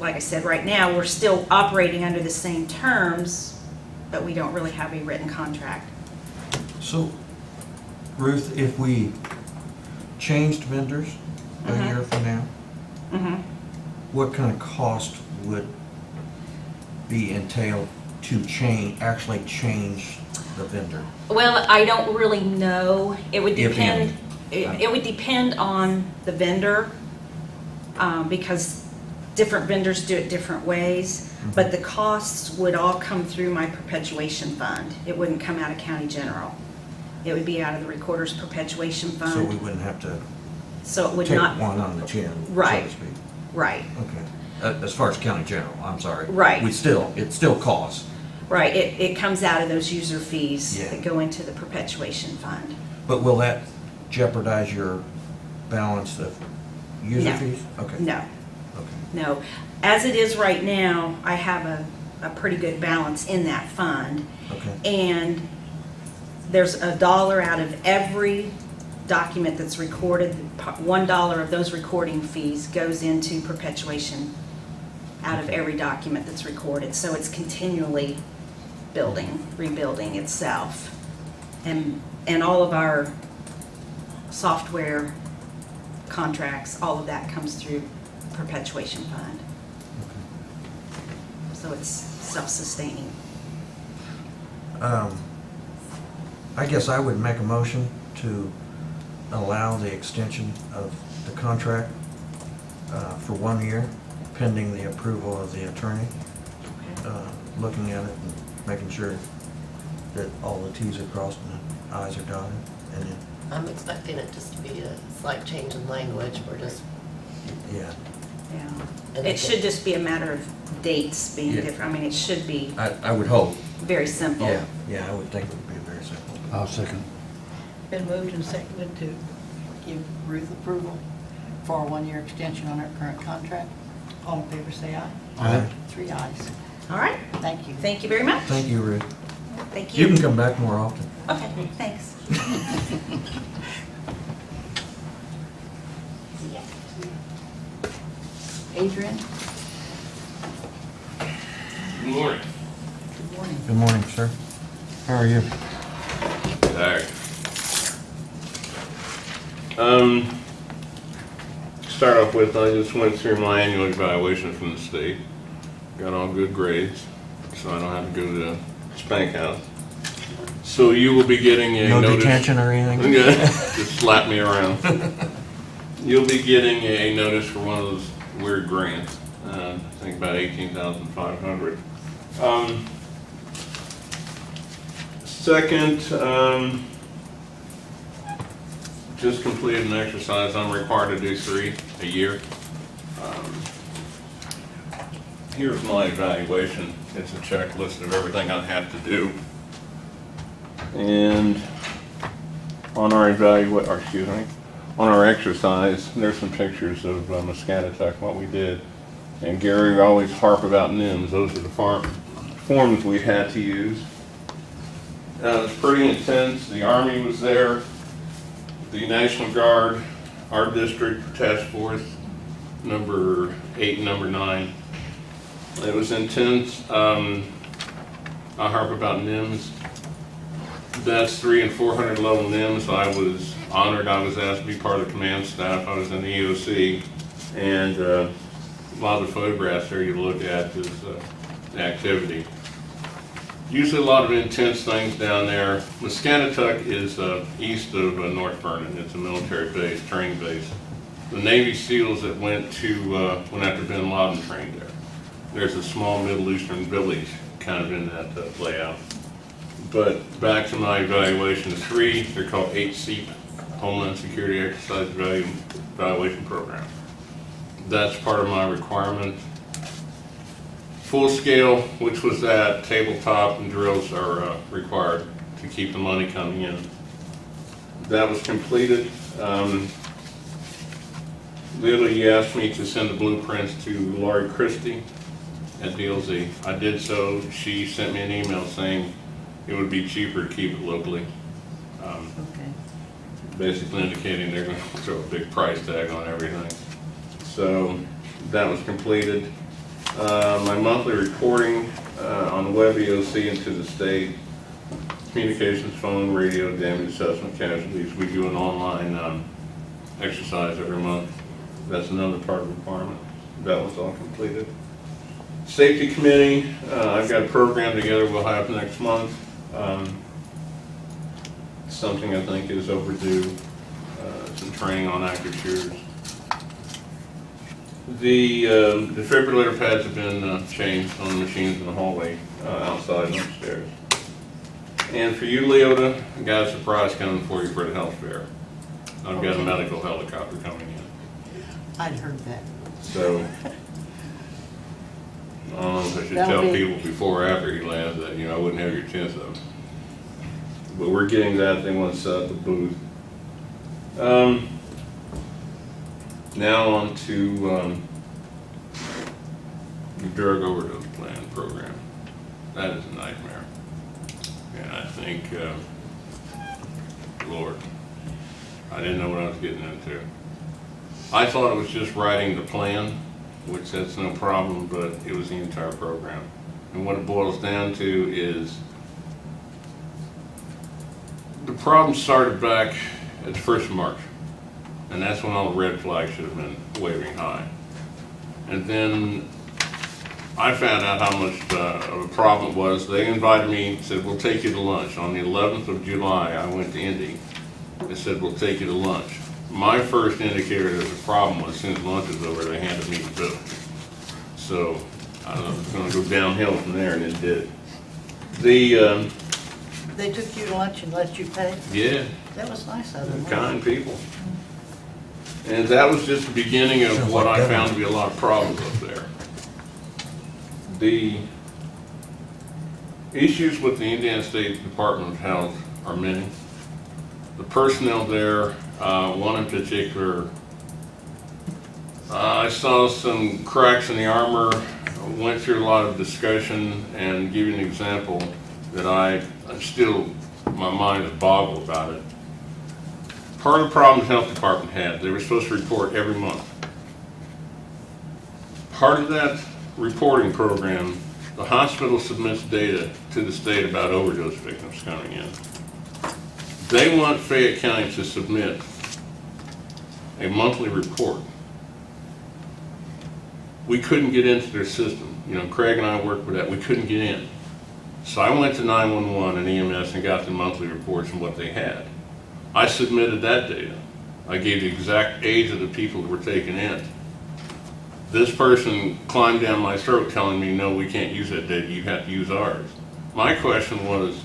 Like I said, right now, we're still operating under the same terms, but we don't really have a written contract. So, Ruth, if we changed vendors a year from now, what kind of cost would be entailed to actually change the vendor? Well, I don't really know. It would If depend. any. It would depend on the vendor, because different vendors do it different ways. But the costs would all come through my perpetuation fund. It wouldn't come out of county general. It would be out of the recorder's perpetuation fund. So we wouldn't have to So it would take not. one on the chin, so Right. to speak. Right. Okay. As far as county general, I'm sorry. Right. It still costs. Right. It comes out of those user fees Yeah. that go into the perpetuation fund. But will that jeopardize your balance of user No. fees? Okay. No. Okay. No. As it is right now, I have a pretty good balance in that fund. Okay. And there's $1 out of every document that's recorded. $1 of those recording fees goes into perpetuation out of every document that's recorded. So it's continually rebuilding itself. And all of our software contracts, all of that comes through perpetuation fund. So it's self-sustaining. I guess I would make a motion to allow the extension of the contract for 1 year, pending the approval of the attorney, looking at it and making sure that all the Ts are crossed and the Is are dotted. And then, I'm expecting it just to be a slight change in language, we're just, yeah, Yeah. And It should just be a matter of dates being Yeah. different. I mean, it should be I would hope. very simple. Yeah, I would think it would be very simple. I'll second. Been moved and seconded to give Ruth approval for a 1-year extension on her current contract. All in favor, say aye. Aye. 3 ayes. All right. Thank you. Thank you very much. Thank you, Ruth. Thank You you. can come back more often. Okay, thanks. Adrian, Good morning. good morning. Good morning, sir. How are you? Alright. Start off with, I just went through my annual evaluation from the state. Got all good grades, so I don't have to go to the spank house. So you will be getting a No notice. detention or anything? Yeah, just slap me around. You'll be getting a notice for one of those weird grants. I think about $18,500. Second, just completed an exercise. I'm required to do 3 a year. Here's my evaluation. It's a checklist of everything I have to do. And on our on our exercise, there's some pictures of Muscatatuck, what we did. And Gary always harp about NIMS. Those are the forms we had to use. It was pretty intense. The Army was there, the National Guard, our district task force, number 8 and number 9. It was intense. I harp about NIMS. That's 300 and 400 level NIMS. I was honored. I was asked to be part of the command staff. I was in the EOC, and a lot of the photographs there you look at is activity. Usually a lot of intense things down there. Muscanatuck is east of North Vernon. It's a military base, training base. The Navy SEALs that went after bin Laden trained there. There's a small Middle Eastern village kind of in that layout. But back to my evaluation, 3, they're called HSEEP, Homeland Security Exercise Evaluation Program. That's part of my requirement. Full scale, which was that tabletop and drills are required to keep the money coming in. That was completed. Literally, asked me to send the blueprints to Laurie Christie at DLZ. I did so. She sent me an email saying it would be cheaper to keep it locally. Okay. Basically indicating they're going to throw a big price tag on everything. So that was completed. My monthly reporting on web EOC into the state, communications, phone, radio, damage assessment, casualties. We do an online exercise every month. That's another part of the requirement. That was all completed. Safety committee, I've got a program together we'll have next month. Something I think is overdue, some training on active shooters. The defibrillator pads have been changed on the machines in the hallway, outside and upstairs. And for you, Leota, I got a surprise coming for you for the health fair. I've got a medical helicopter coming in. I'd heard that. So, I don't know if I should That'll tell be- people before or after he lands that, I wouldn't have your chance of. But we're getting that, they want to set up a booth. Now on to the drug overdose plan program. That is a nightmare. And I think, Lord, I didn't know what I was getting into. I thought it was just writing the plan, which that's no problem, but it was the entire program. And what it boils down to is the problem started back at the 1st of March. And that's when all the red flags should have been waving high. And then I found out how much of a problem it was. They invited me, said, we'll take you to lunch. On the 11th of July, I went to Indy. They said, we'll take you to lunch. My first indicator that the problem was, as soon as lunch was over, they handed me the bill. So, I don't know, it's gonna go downhill from there, and it did. They took you to lunch and let you pay? Yeah, That was nice of them. kind people. And that was just the beginning of what I found to be a lot of problems up there. The issues with the Indiana State Department of Health are many. The personnel there, one in particular, I saw some cracks in the armor, went through a lot of discussion, and give you an example that my mind is boggled about it. Part of the problem the health department had, they were supposed to report every month. Part of that reporting program, the hospital submits data to the state about overdose victims coming in. They want Fayette County to submit a monthly report. We couldn't get into their system. Craig and I worked with that. We couldn't get in. So I went to 911 and EMS and got the monthly reports and what they had. I submitted that data. I gave the exact age of the people that were taken in. This person climbed down my throat telling me, no, we can't use that data, you have to use ours. My question was,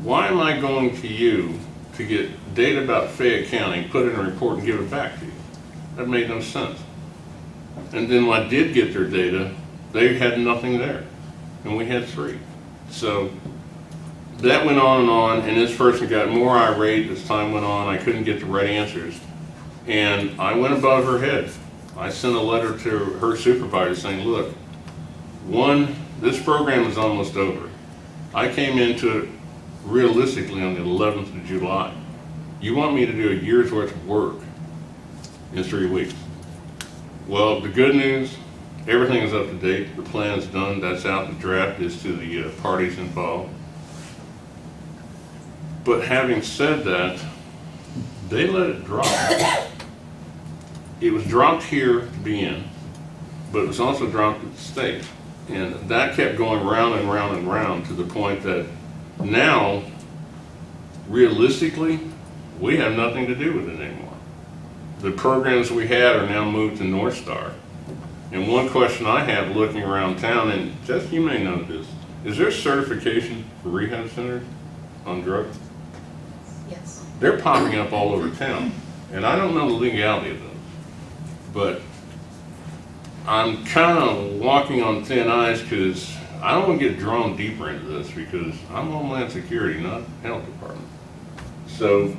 why am I going to you to get data about Fayette County, put it in a report and give it back to you? That made no sense. And then when I did get their data, they had nothing there, and we had 3. So that went on, and this person got more irate as time went on. I couldn't get the right answers. And I went above her head. I sent a letter to her supervisor saying, look, this program is almost over. I came into it realistically on the 11th of July. You want me to do a year's worth of work in 3 weeks. Well, the good news, everything is up to date. The plan is done. That's out. The draft is to the parties involved. But having said that, they let it drop. It was dropped here to be in, but it was also dropped at the state. And that kept going round and round and round to the point that now, realistically, we have nothing to do with it anymore. The programs we had are now moved to North Star. And one question I have looking around town, and Jess, you may know this, is there certification for rehab centers on drugs? Yes. They're popping up all over town, and I don't know the legality of those. But I'm kind of walking on thin ice because I don't want to get drawn deeper into this because I'm Homeland Security, not Health Department. So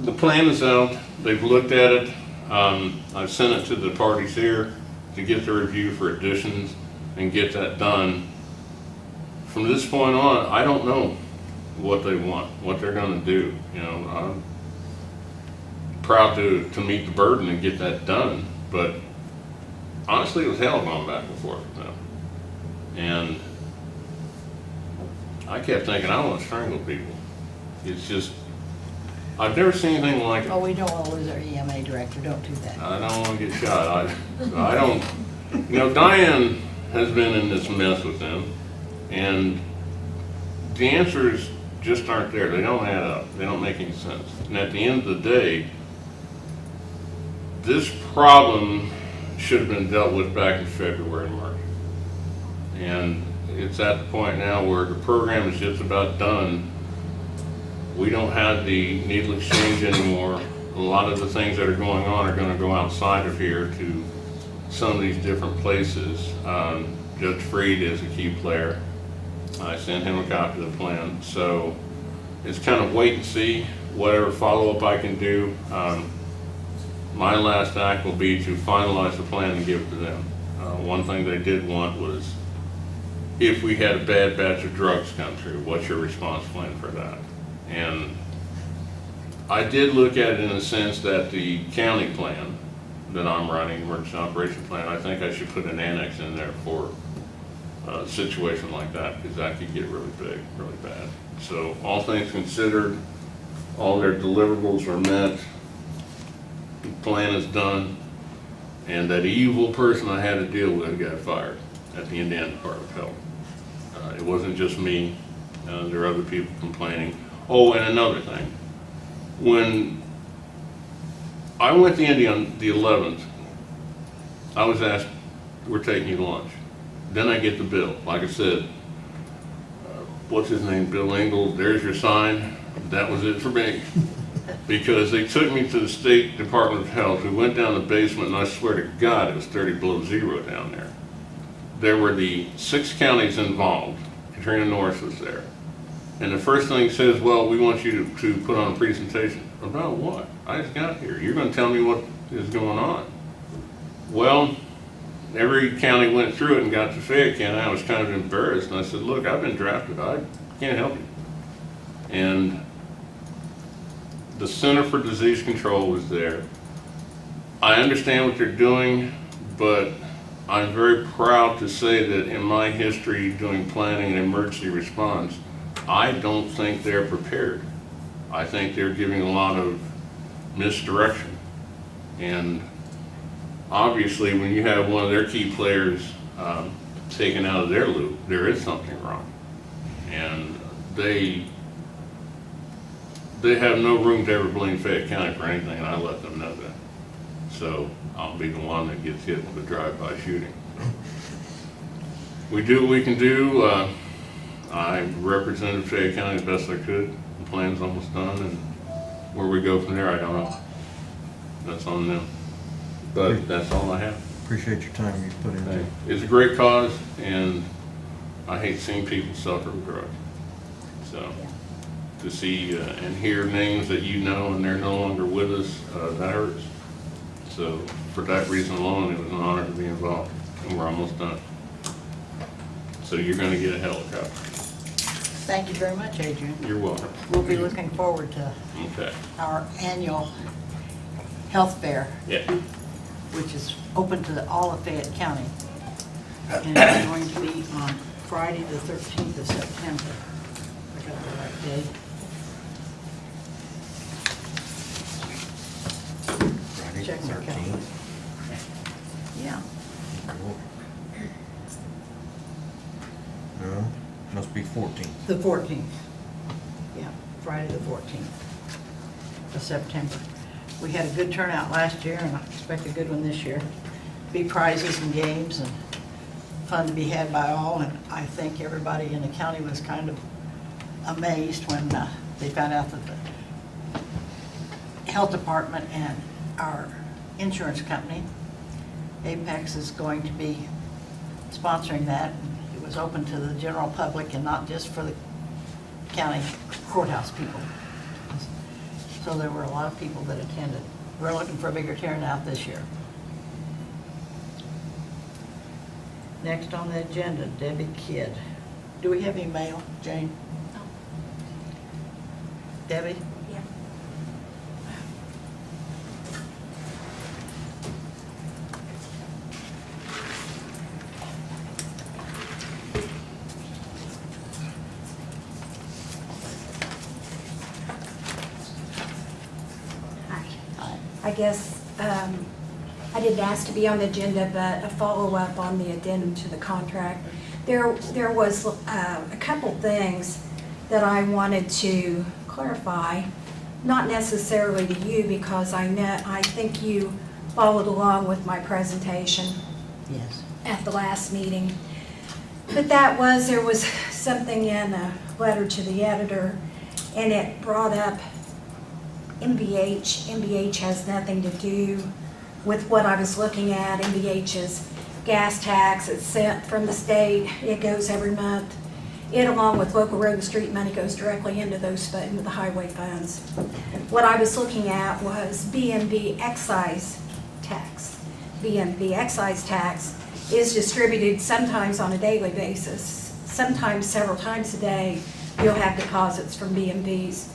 the plan is out. They've looked at it. I've sent it to the parties here to get the review for additions and get that done. From this point on, I don't know what they want, what they're going to do. You know, I'm proud to meet the burden and get that done, but honestly, it was hell going back and forth with them. And I kept thinking, I want to strangle people. It's just, I've never seen anything like it. Oh, we don't want to lose our EMA director, don't do that. I don't want to get shot. I don't, you know, Diane has been in this mess with them, and the answers just aren't there. They don't add up. They don't make any sense. And at the end of the day, this problem should have been dealt with back in February and March. And it's at the point now where the program is just about done. We don't have the needle exchange anymore. A lot of the things that are going on are going to go outside of here to some of these different places. Judge Freed is a key player. I sent him a copy of the plan. So it's kind of wait and see, whatever follow-up I can do. My last act will be to finalize the plan and give it to them. One thing they did want was, if we had a bad batch of drugs come through, what's your response plan for that? And I did look at it in the sense that the county plan that I'm running, emergency operation plan, I think I should put an annex in there for a situation like that, because that could get really big, really bad. So all things considered, all their deliverables are met, the plan is done, and that evil person I had to deal with got fired at the Indiana Department of Health. It wasn't just me, there are other people complaining. Oh, and another thing, when I went to India on the 11th, I was asked, we're taking you to lunch. Then I get the bill. Like I said, what's his name, Bill Engel, there's your sign. That was it for me. Because they took me to the State Department of Health. We went down the basement, and I swear to God, it was 30 below zero down there. There were the 6 counties involved. Katrina Norris was there. And the first thing he says, well, we want you to put on a presentation. About what? I just got here. You're going to tell me what is going on. Well, every county went through it and got to Fayette County. I was kind of embarrassed. And I said, look, I've been drafted. I can't help you. And the Center for Disease Control was there. I understand what they're doing, but I'm very proud to say that in my history doing planning and emergency response, I don't think they're prepared. I think they're giving a lot of misdirection. And obviously when you have one of their key players taken out of their loop, there is something wrong. And they have no room to ever blame Fayette County for anything, and I let them know that. So I'll be the one that gets hit with a drive-by shooting. We do what we can do. I represented Fayette County as best I could. The plan's almost done, and where we go from there, I don't know. That's on them. But that's all I have. Appreciate your time you put into it. It's a great cause, and I hate seeing people suffer with drugs. So to see and hear names that you know and they're no longer with us, that hurts. So for that reason alone, it was an honor to be involved, and we're almost done. So you're going to get a helicopter. Thank you very much, Adrian. You're welcome. We'll be looking forward to Okay. our annual health fair, Yeah. which is open to all of Fayette County. And it's going to be on Friday, the 13th of September. I got the right date. Friday Check my calendar. 13th. Yeah. No, must be 14th. The 14th. Yeah, Friday the 14th of September. We had a good turnout last year, and I expect a good one this year. Be prizes and games and fun to be had by all, and I think everybody in the county was kind of amazed when they found out that the health department and our insurance company, Apex, is going to be sponsoring that. It was open to the general public and not just for the county courthouse people. So there were a lot of people that attended. We're looking for a bigger turnout this year. Next on the agenda, Debbie Kidd. Do we have any mail, Jane? No. Debbie? Yeah. Hi. I guess I didn't ask to be on the agenda, but a follow-up on the addendum to the contract. There was a couple things that I wanted to clarify, not necessarily to you, because I think you followed along with my presentation Yes. at the last meeting. But there was something in a letter to the editor, and it brought up MVH. MVH has nothing to do with what I was looking at. MVH's gas tax, it's sent from the state, it goes every month. It, along with local road and street money, goes directly into into the highway funds. What I was looking at was BMV excise tax. BMV excise tax is distributed sometimes on a daily basis, sometimes several times a day. You'll have deposits from BMVs.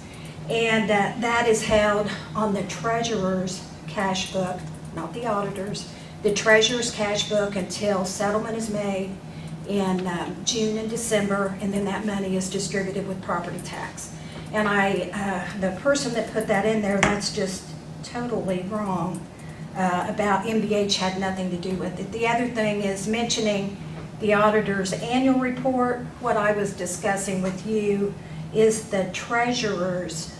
And that is held on the treasurer's cash book, not the auditor's, the treasurer's cash book until settlement is made in June and December, and then that money is distributed with property tax. And the person that put that in there, that's just totally wrong about MVH had nothing to do with it. The other thing is mentioning the auditor's annual report. What I was discussing with you is the treasurer's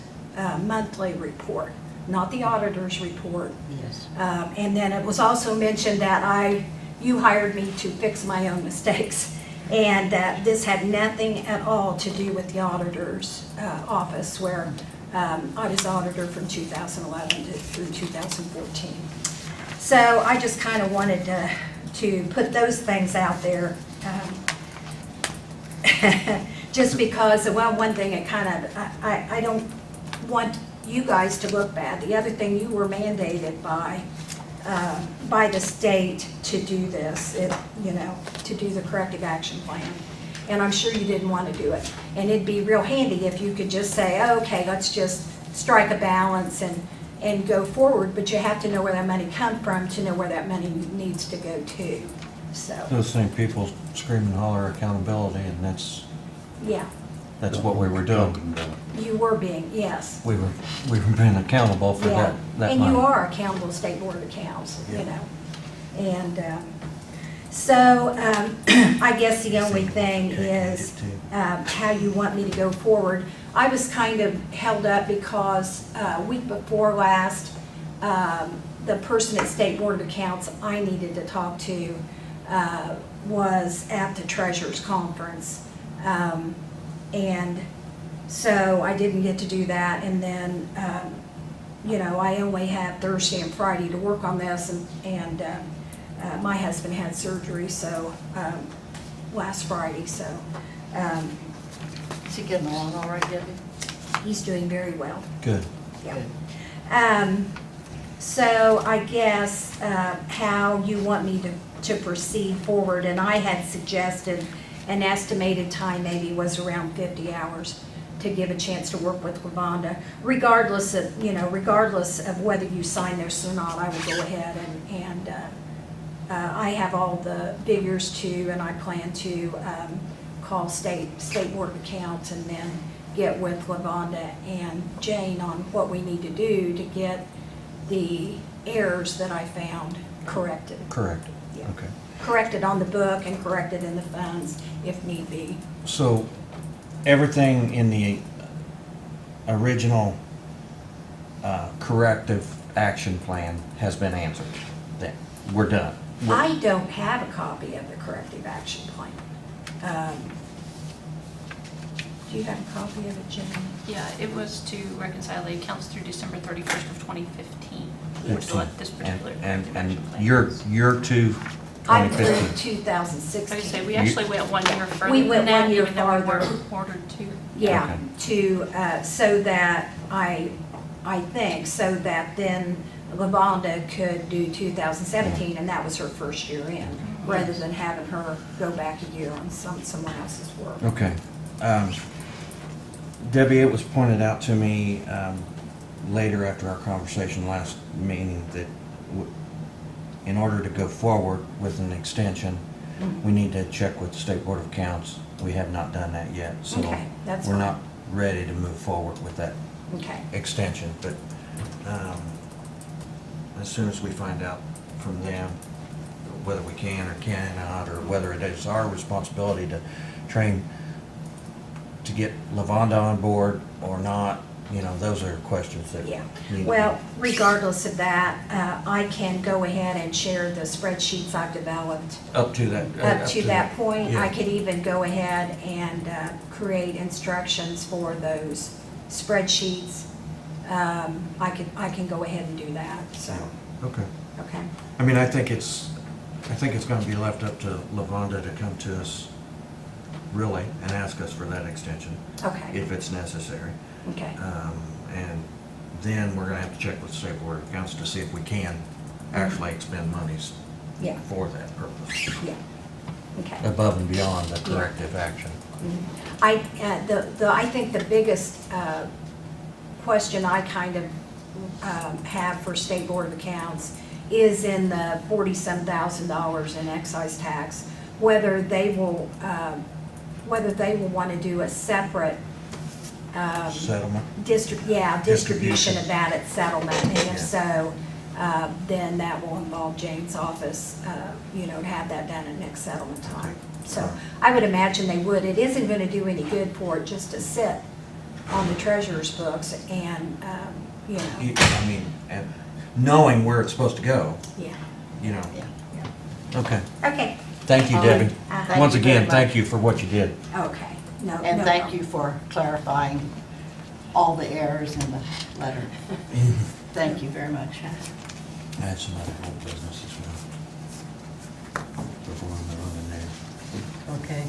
monthly report, not the auditor's report. Yes. And then it was also mentioned that you hired me to fix my own mistakes, and that this had nothing at all to do with the auditor's office, where I was auditor from 2011 through 2014. So I just kind of wanted to put those things out there. Just because, well, one thing, it kind of, I don't want you guys to look bad. The other thing, you were mandated by the state to do this, to do the corrective action plan. And I'm sure you didn't want to do it. And it'd be real handy if you could just say, okay, let's just strike a balance and go forward, but you have to know where that money comes from to know where that money needs to go to, so, Those same people scream and holler accountability, and that's yeah. what we were doing. Talking about. You were being, yes. We were being accountable for Yeah, that and money. you are accountable to State Board of Accounts, you Yeah. know. And so I guess the only thing is how you want me to go forward. I was kind of held up because week before last, the person at State Board of Accounts I needed to talk to was at the Treasurers Conference. And so I didn't get to do that, and then, I only had Thursday and Friday to work on this, and my husband had surgery, so, last Friday, so, Is he getting along all right, Debbie? he's doing very well. Good. Yeah. So I guess how you want me to proceed forward, and I had suggested an estimated time maybe was around 50 hours to give a chance to work with Lavonda. Regardless of whether you sign this or not, I will go ahead and I have all the figures too, and I plan to call State Board of Accounts and then get with Lavonda and Jane on what we need to do to get the errors that I found corrected. Correct. Yeah. Okay. correct it on the book and correct it in the funds if need be. So everything in the original corrective action plan has been answered. Then we're done. I don't have a copy of the corrective action plan. Do you have a copy of it, Jenny? Yeah, it was to reconcile the accounts through December 31st of 2015. Which So this particular And corrective action plan. you're to I'm through 2015. 2016. I would say we actually went 1 year further We than went that, 1 year even though we farther. were ordered to. Yeah, Okay. to, so that I think, so that then Lavonda could do 2017, and that was her first year in, rather than having her go back a year on someone else's work. Okay. Debbie, it was pointed out to me later after our conversation last meeting that in order to go forward with an extension, we need to check with the State Board of Accounts. We have not done that yet, so Okay, that's we're fine. not ready to move forward with that Okay, extension. But as soon as we find out from them whether we can or cannot, or whether it is our responsibility to train to get Lavonda on board or not, you know, those are questions that yeah. need to be- Well, regardless of that, I can go ahead and share the spreadsheets I've developed. Up to that. Up to that point, yeah. I could even go ahead and create instructions for those spreadsheets. I can go ahead and do that, so, Okay. okay. I mean, I think it's gonna be left up to Lavonda to come to us, really, and ask us for that extension, Okay, if it's necessary. okay, And then we're gonna have to check with the State Board of Accounts to see if we can actually expend monies yeah, for that purpose, yeah, okay. above and beyond the corrective action. I think the biggest question I kind of have for State Board of Accounts is in the $40-some thousand in excise tax, whether they will want to do a separate Settlement? distribution of that at settlement, and Yeah. if so, then that will involve Jane's office, to have that done at next settlement time. So I would imagine they would. It isn't going to do any good for it just to sit on the treasurer's books and, I mean, and knowing where it's supposed to go, yeah, you know. yeah. Okay. Okay, Thank you, All right. Debbie. Thank Once you very again, much. thank you for what you did. okay. No, And no thank problem. you for clarifying all the errors in the letter. Thank you very much. I had some other old business as well. Before I'm running there. Okay.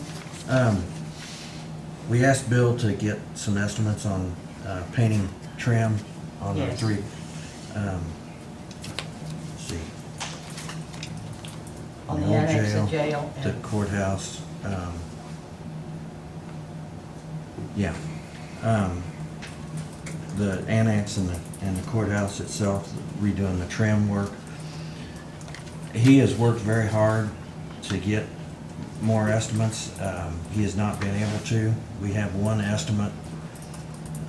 We asked Bill to get some estimates on painting trim on the Yes. three, let's see. On the old annex of jail. The and- courthouse, yeah. The annex and the courthouse itself, redoing the trim work. He has worked very hard to get more estimates. He has not been able to. We have one estimate,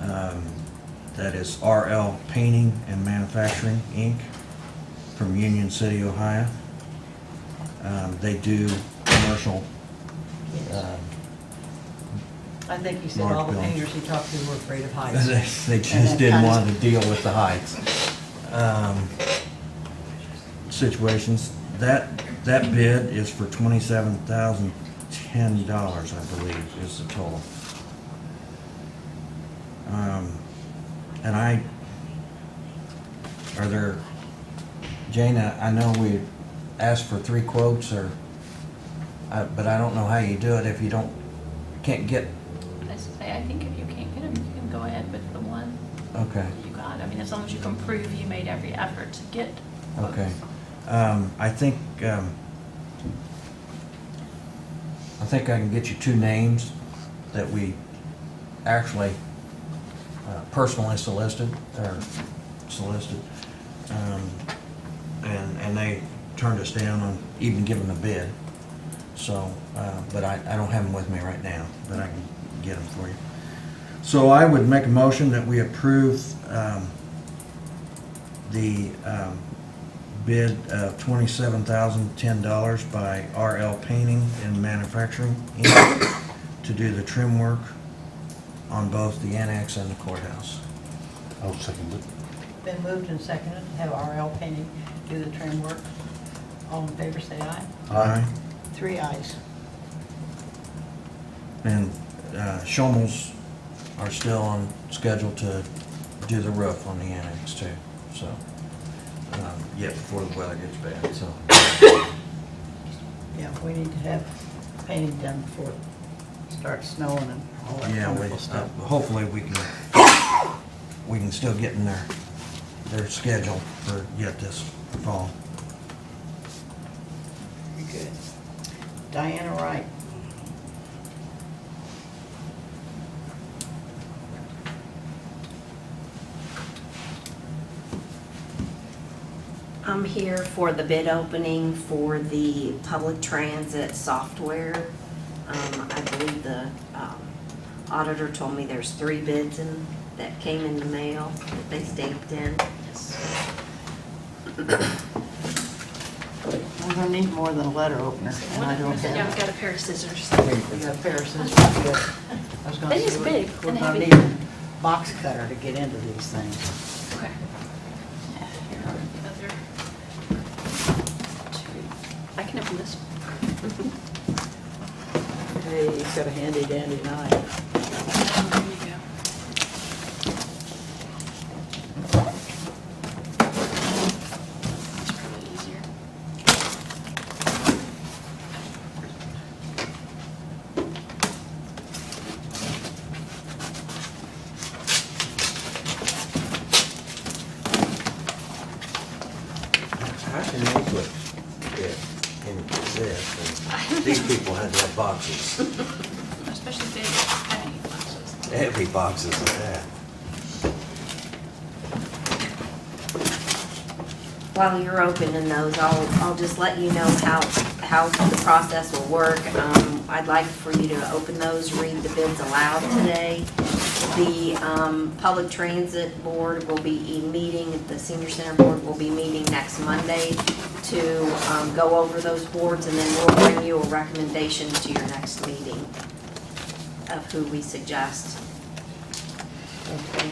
that is RL Painting and Manufacturing, Inc., from Union City, Ohio. They do commercial, I think he said all the large buildings. painters he talked to were afraid of heights. They And just that didn't kind of- want to deal with the heights. Situations. That bid is for $27,010, I believe, is the total. And are there, Jane, I know we asked for 3 quotes, but I don't know how you do it if you can't get, I think if you can't get them, you can go ahead with the one okay. you got. I mean, as long as you can prove you made every effort to get quotes. Okay. I think I can get you 2 names that we actually personally solicited, and they turned us down on even giving a bid. So, but I don't have them with me right now, but I can get them for you. So I would make a motion that we approve the bid of $27,010 by RL Painting and Manufacturing, Inc. to do the trim work on both the annex and the courthouse. I'll second it. Been moved and seconded to have RL Painting do the trim work. All in favor, say aye. Aye. 3 ayes. And Schomels are still on schedule to do the roof on the annex too, so, yeah, before the weather gets bad, so. Yeah, we need to have painting done before it starts snowing and all that Yeah, wonderful stuff. hopefully we can still get in their schedule for yet this fall. Very good. Diana Wright. I'm here for the bid opening for the public transit software. I believe the auditor told me there's 3 bids that came in the mail that they stamped in. I'm gonna need more than a letter opener, and I don't Yeah, I've have. got a pair of scissors. We got a pair of scissors. I was gonna They're just say, big we're and gonna heavy. need a box cutter to get into these things. Okay. I can open this. Hey, he's got a handy dandy knife. There you go. It's probably easier. How can they put it in this, and these people had to have boxes, Especially big, heavy boxes. heavy boxes like that. While you're opening those, I'll just let you know how the process will work. I'd like for you to open those, read the bids aloud today. The Public Transit Board will be meeting, the Senior Center Board will be meeting next Monday to go over those boards, and then we'll bring you a recommendation to your next meeting of who we suggest. Okay.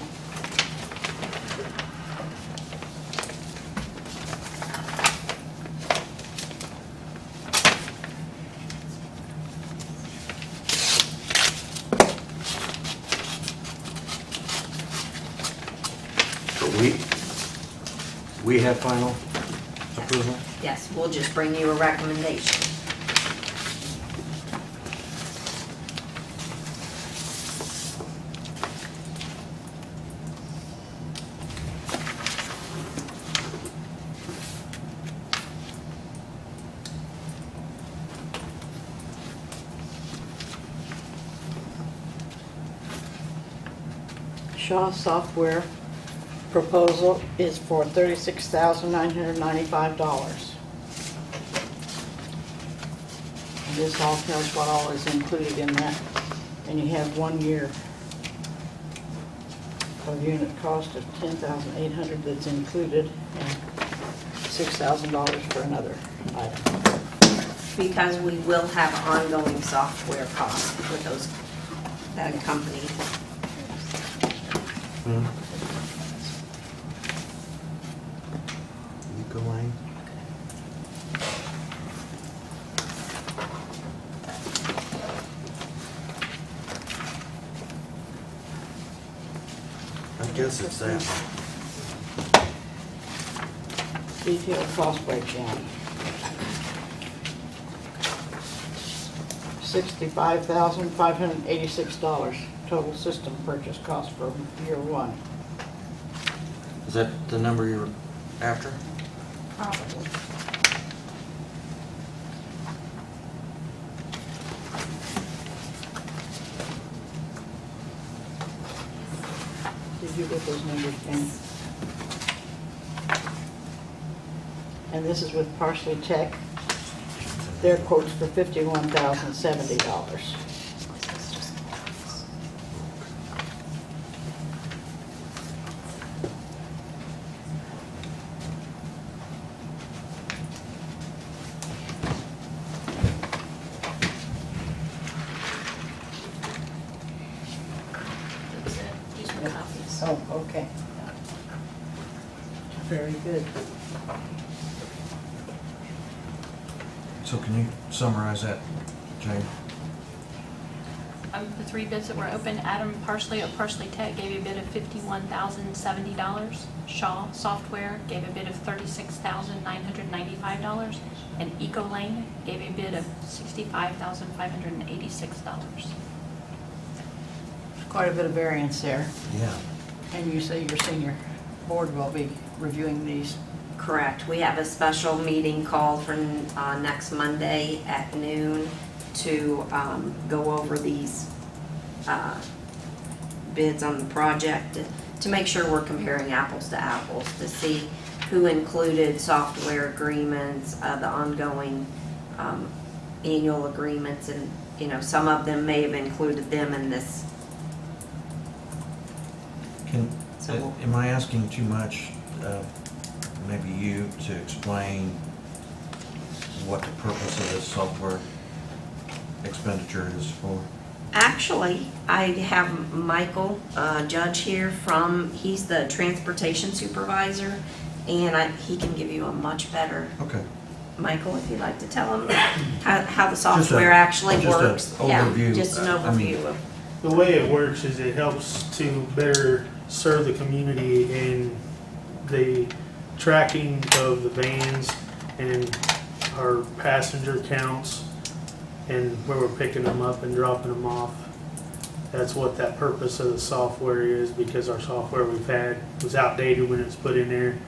We have final approval? Yes, we'll just bring you a recommendation. Shaw Software proposal is for $36,995. And this all tells what all is included in that, and you have 1 year of unit cost of $10,800 that's included, and $6,000 for another item. Because we will have ongoing software costs with that company. You go, Lane. I guess it's that one. Detailed cost breakdown. $65,586 total system purchase cost for year 1. Is that the number you're after? Probably. Did you get those numbers, Ken? And this is with Parsley Tech. Their quote's for $51,070. Yes. Oh, okay. Very good. So can you summarize that, Jane? The 3 bids that were open, Adam Parsley of Parsley Tech gave a bid of $51,070. Shaw Software gave a bid of $36,995. And Ecolane gave a bid of $65,586. Quite a bit of variance there. Yeah. And you say your senior board will be reviewing these. Correct. We have a special meeting called for next Monday at noon to go over these bids on the project to make sure we're comparing apples to apples, to see who included software agreements, the ongoing annual agreements, and, you know, some of them may have included them in this. So Am I asking too much, maybe you, to explain what the purpose of this software expenditure is for? actually, I have Michael Judge here he's the transportation supervisor, and he can give you a much better, Okay. Michael, if you'd like to tell him how the software actually just a works. Yeah, overview. just an I mean- overview of. The way it works is it helps to better serve the community in the tracking of the vans and our passenger counts and where we're picking them up and dropping them off. That's what that purpose of the software is, because our software we've had was outdated when it was put in there.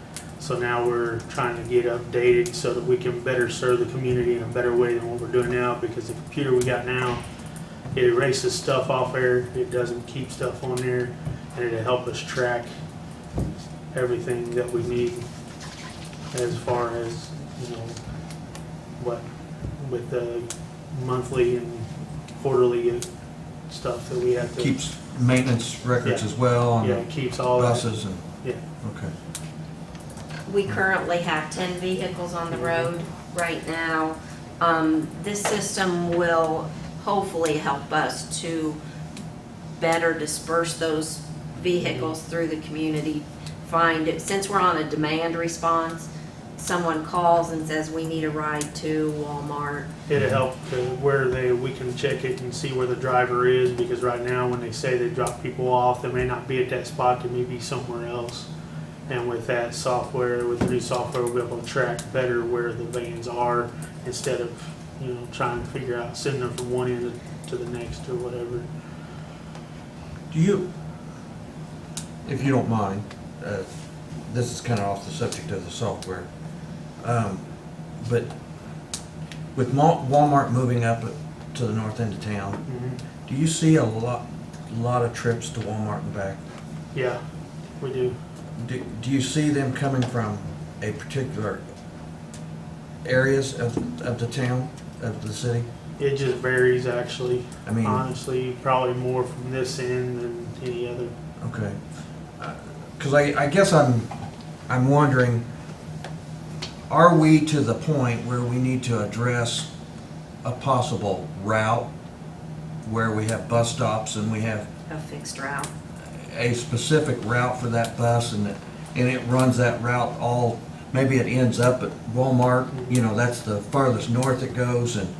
So now we're trying to get updated so that we can better serve the community in a better way than what we're doing now, because the computer we got now, it erases stuff off there, it doesn't keep stuff on there, and it'll help us track everything that we need as far as, you know, what, with the monthly and quarterly stuff that we have to. Keeps maintenance records Yeah. as well on Yeah, it keeps all that. buses and, Yeah. okay. We currently have 10 vehicles on the road right now. This system will hopefully help us to better disperse those vehicles through the community. Since we're on a demand response, someone calls and says, we need a ride to Walmart. It'll help to where we can check it and see where the driver is, because right now when they say they drop people off, they may not be at that spot, they may be somewhere else. And with that software, with the new software, we'll be able to track better where the vans are instead of, you know, trying to figure out, sending them from one end to the next or whatever. Do you, if you don't mind, this is kind of off the subject of the software, but with Walmart moving up to the north end of town, do you see a lot of trips to Walmart and back? Yeah, we do. Do you see them coming from a particular areas of the town, of the city? It just varies, actually. I mean- Honestly, probably more from this end than any other. Okay. Because I guess I'm wondering, are we to the point where we need to address a possible route where we have bus stops and we have A fixed route. a specific route for that bus, and it runs that route all, maybe it ends up at Walmart, you know, that's the farthest north it goes, and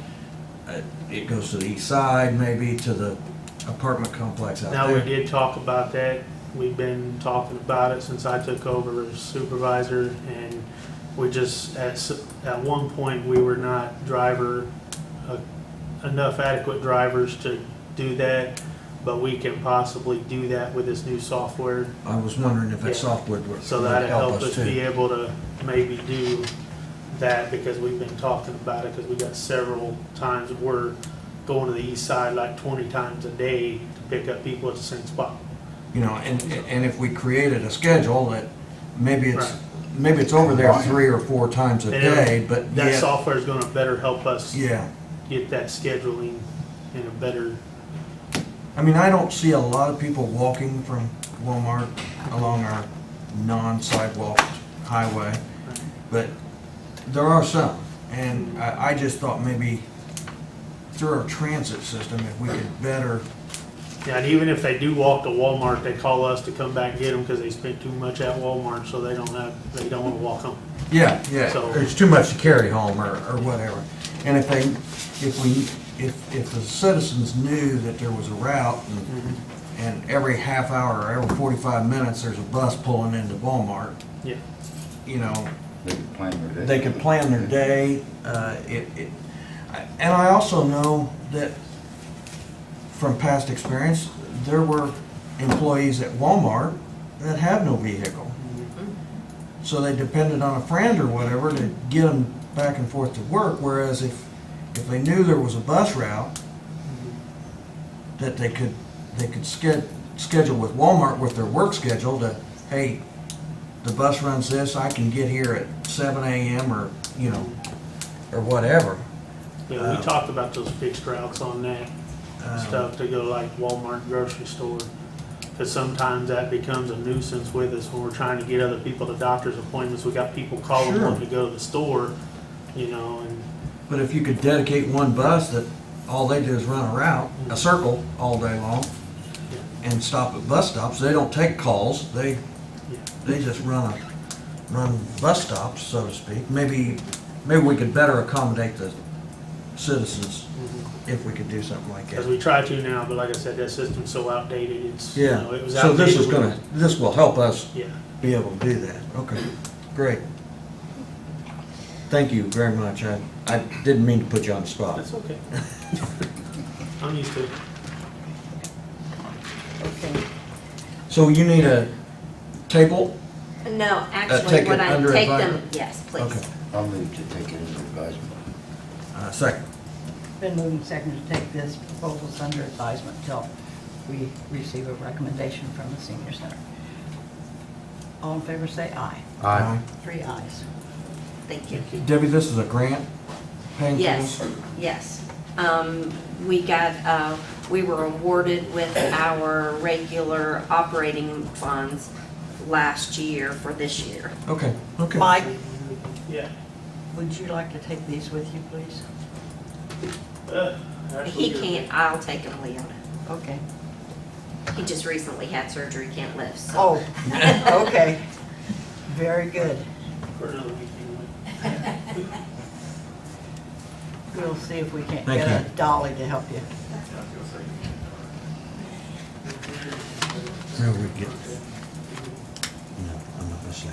it goes to the east side, maybe to the apartment complex out Now, we there. did talk about that. We've been talking about it since I took over as supervisor, and we just, at one point, we were not enough adequate drivers to do that, but we can possibly do that with this new software. I was wondering if that Yeah. software would So that'll help us be too. able to maybe do that, because we've been talking about it, because we got several times that we're going to the east side like 20 times a day to pick up people at the same spot. You know, and if we created a schedule that maybe it's, Right. maybe it's over there 3 or 4 times a And day, but that yet, software is going to better help us yeah. get that scheduling in a better. I mean, I don't see a lot of people walking from Walmart along our non-sidewalk highway, but there are some. And I just thought maybe through our transit system, if we could better Yeah, and even if they do walk to Walmart, they call us to come back and get them because they spent too much at Walmart, so they don't want to walk home. Yeah, yeah, So- there's too much to carry home or whatever. And if the citizens knew that there was a route and every half hour or every 45 minutes, there's a bus pulling into Walmart, Yeah. you know, They can plan their day. they could plan their day. And I also know that from past experience, there were employees at Walmart that have no vehicle. So they depended on a friend or whatever to get them back and forth to work, whereas if they knew there was a bus route that they could schedule with Walmart with their work schedule to, hey, the bus runs this, I can get here at 7 a.m. or, you know, or whatever. Yeah, we talked about those fixed routes on that stuff to go like Walmart grocery store. Because sometimes that becomes a nuisance with us when we're trying to get other people to doctor's appointments. We got people calling Sure. wanting to go to the store, you know, and But if you could dedicate one bus that all they do is run a route, a circle all day long, and stop at bus stops, they don't take calls, they just run bus stops, so to speak. Maybe we could better accommodate the citizens if we could do something like because that. we try to now, but like I said, that system's so outdated, it's, you Yeah, know, it was so outdated. this will help us Yeah. be able to do that. Okay, great. Thank you very much. I didn't mean to put you on the spot. That's okay. I'm used to it. Okay. So you need a table? No, take actually, it when I under take them, advisement? yes, please. Okay. I'll move to take it under advisement. Second. Been moving second to take this proposals under advisement until we receive a recommendation from the senior center. All in favor say aye. Aye. 3 ayes. Thank you. Debbie, this is a grant paying for Yes, this? yes. We were awarded with our regular operating funds last year for this year. Okay, okay. Mike, Yeah. would you like to take these with you, please? He can't, I'll take him, Leona. Okay. He just recently had surgery, can't lift, so. Oh, okay. Very good. For another week anyway. We'll see if we can't Thank get a you. dolly to help you. No, we get. No, I'm not gonna say.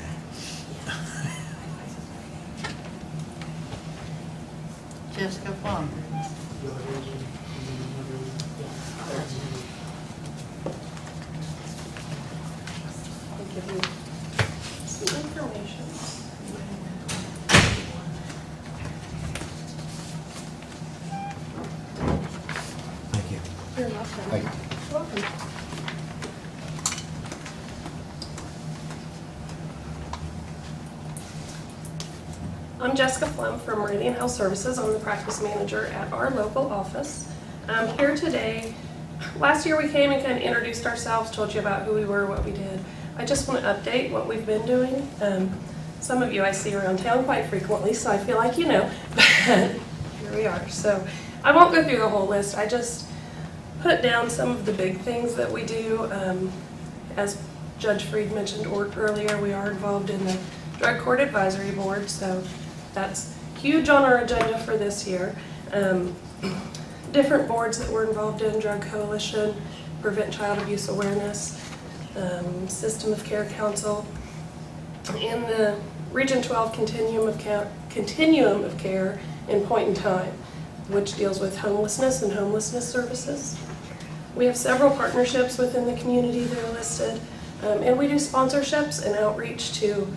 Jessica Plum. I'll give you some information. Thank you. You're welcome. Thank you. You're welcome. I'm Jessica Flem from Meridian Health Services. I'm the practice manager at our local office. I'm here today. Last year we came and kind of introduced ourselves, told you about who we were, what we did. I just want to update what we've been doing. Some of you I see around town quite frequently, so I feel like you know, but here we are. So I won't go through the whole list. I just put down some of the big things that we do. As Judge Freed mentioned earlier, we are involved in the Drug Court Advisory Board, so that's huge on our agenda for this year. Different boards that we're involved in: Drug Coalition, Prevent Child Abuse Awareness, System of Care Council, and the Region 12 Continuum of Care in Point in Time, which deals with homelessness and homelessness services. We have several partnerships within the community that are listed, and we do sponsorships and outreach to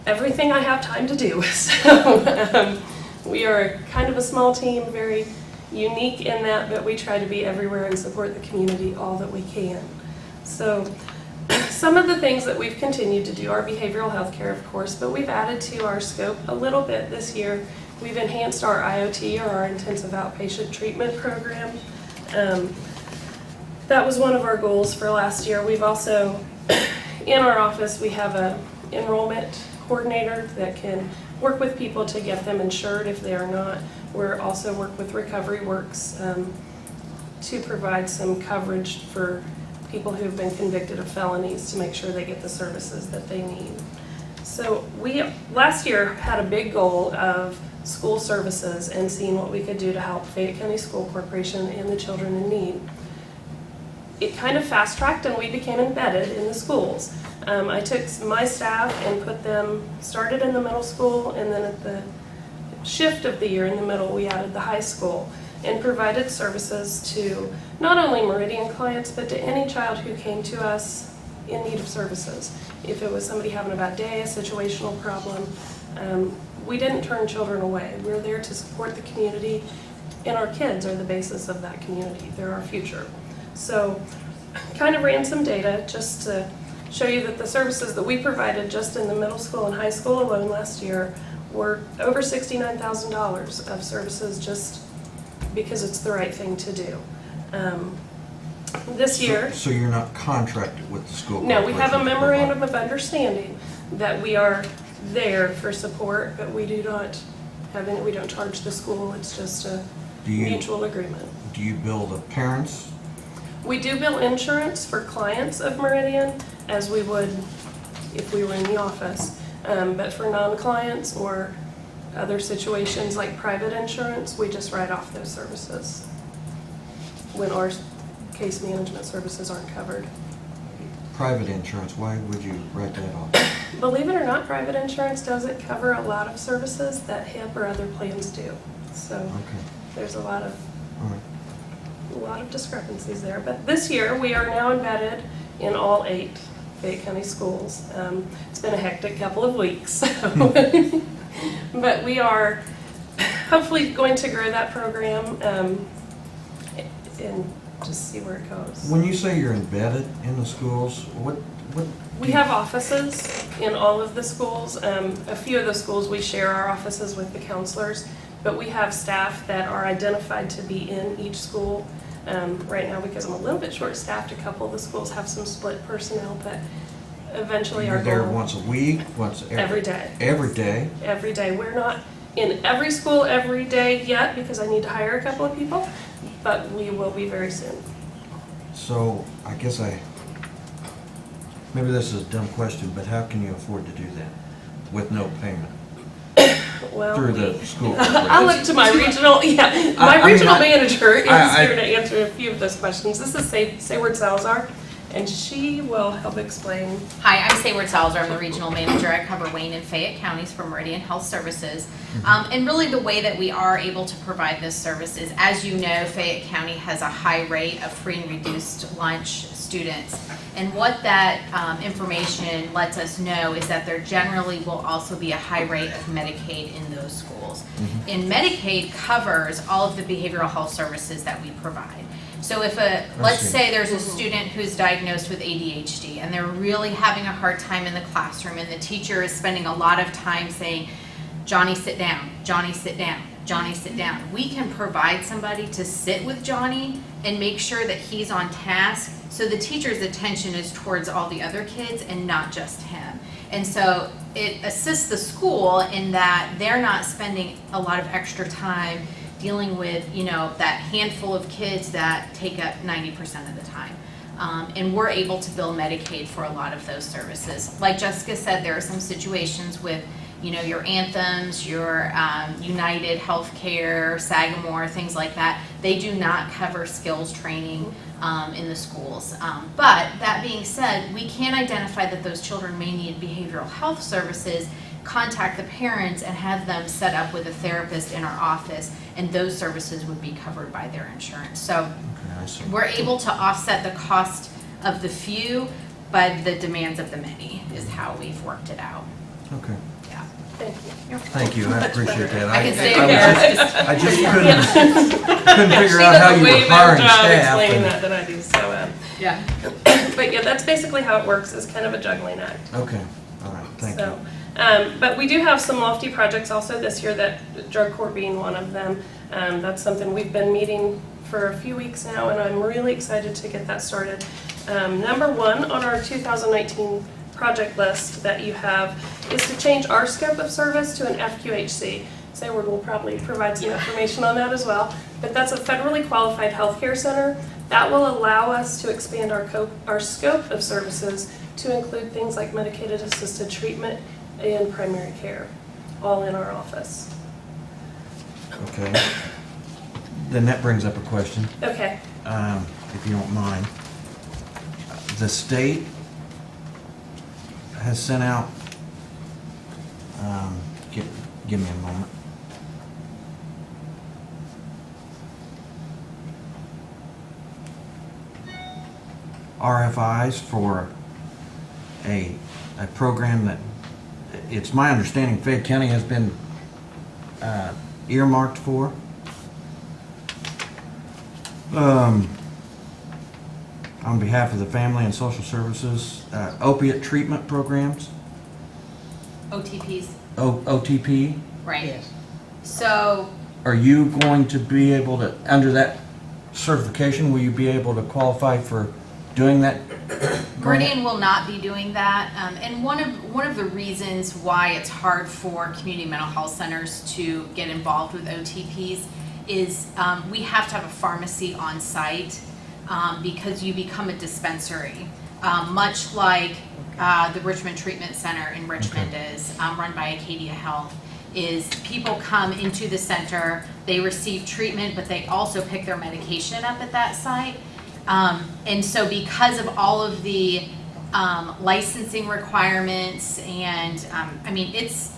everything I have time to do. So we are kind of a small team, very unique in that, but we try to be everywhere and support the community all that we can. So some of the things that we've continued to do are behavioral health care, of course, but we've added to our scope a little bit this year. We've enhanced our IOT, or our Intensive Outpatient Treatment Program. That was one of our goals for last year. We've also, in our office, we have an enrollment coordinator that can work with people to get them insured if they are not. We're also work with Recovery Works to provide some coverage for people who've been convicted of felonies to make sure they get the services that they need. So we, last year, had a big goal of school services and seeing what we could do to help Fayette County School Corporation and the children in need. It kind of fast-tracked and we became embedded in the schools. I took my staff and put them, started in the middle school, and then at the shift of the year in the middle, we added the high school and provided services to not only Meridian clients, but to any child who came to us in need of services. If it was somebody having a bad day, a situational problem, we didn't turn children away. We're there to support the community, and our kids are the basis of that community. They're our future. So kind of ran some data just to show you that the services that we provided just in the middle school and high school alone last year were over $69,000 of services just because it's the right thing to do. This year... So you're not contracted with the school? No, we have a corporation to memorandum of understanding that we are there for support, but we do not have any, we don't charge the school, it's just a mutual agreement. Do you bill the parents? We do bill insurance for clients of Meridian as we would if we were in the office. But for non-clients or other situations like private insurance, we just write off those services when our case management services aren't covered. Private insurance, why would you write that off? Believe it or not, private insurance doesn't cover a lot of services that HIP or other plans do. So Okay. there's a lot of All right. discrepancies there. But this year, we are now embedded in all 8 Fayette County schools. It's been a hectic couple of weeks, so. But we are hopefully going to grow that program and just see where it goes. When you say you're embedded in the schools, what? We have offices in all of the schools. A few of the schools, we share our offices with the counselors, but we have staff that are identified to be in each school. Right now, because I'm a little bit short-staffed, a couple of the schools have some split personnel, but eventually our You're there goal... once a week, Every day. Every day? Every day. We're not in every school every day yet because I need to hire a couple of people, but we will be very soon. So I guess maybe this is a dumb question, but how can you afford to do that with no payment? Well, Through the school I'll look to my regional, manager is here to answer a few of those questions. This is Sayward Salazar, and she will help explain. Hi, I'm Sayward Salazar. I'm the regional manager. I cover Wayne and Fayette counties for Meridian Health Services. And really the way that we are able to provide this service is, as you know, Fayette County has a high rate of free and reduced lunch students. And what that information lets us know is that there generally will also be a high rate of Medicaid in those schools. And Medicaid covers all of the behavioral health services that we provide. So if let's say there's a student who's diagnosed with ADHD and they're really having a hard time in the classroom and the teacher is spending a lot of time saying, Johnny, sit down, Johnny, sit down, Johnny, sit down. We can provide somebody to sit with Johnny and make sure that he's on task so the teacher's attention is towards all the other kids and not just him. And so it assists the school in that they're not spending a lot of extra time dealing with, that handful of kids that take up 90% of the time. And we're able to bill Medicaid for a lot of those services. Like Jessica said, there are some situations with, your Anthems, your United Healthcare, Sagamore, things like that. They do not cover skills training in the schools. But that being said, we can identify that those children may need behavioral health services, contact the parents and have them set up with a therapist in our office, and those services would be covered by their insurance. So we're able to offset the cost of the few by the demands of the many is how we've worked it out. Okay. Yeah. Thank you, I appreciate that. I can stay here. I just couldn't figure out how you were hiring staff. Explaining that than I do, so, yeah. But yeah, that's basically how it works, is kind of a juggling act. Okay, all right, thank you. But we do have some lofty projects also this year, that drug court being one of them. That's something we've been meeting for a few weeks now, and I'm really excited to get that started. Number one on our 2019 project list that you have is to change our scope of service to an FQHC. Sayward will probably provide some information on that as well. But that's a federally qualified healthcare center that will allow us to expand our scope of services to include things like medicated assisted treatment and primary care, all in our office. Okay. Then that brings up a question, Okay. if you don't mind. The state has sent out, give me a moment. RFIs for a program that, it's my understanding Fayette County has been earmarked for. On behalf of the Family and Social Services, opiate treatment programs, OTPs, OTP. right? Yes. So Are you going to be able to, under that certification, will you be able to qualify for doing that grant? Meridian will not be doing that, and one of the reasons why it's hard for community mental health centers to get involved with OTPs is we have to have a pharmacy on site because you become a dispensary, much like the Richmond Treatment Center in Richmond is, run by Acadia Health. Is people come into the center, they receive treatment, but they also pick their medication up at that site. And so because of all of the licensing requirements and, I mean, it's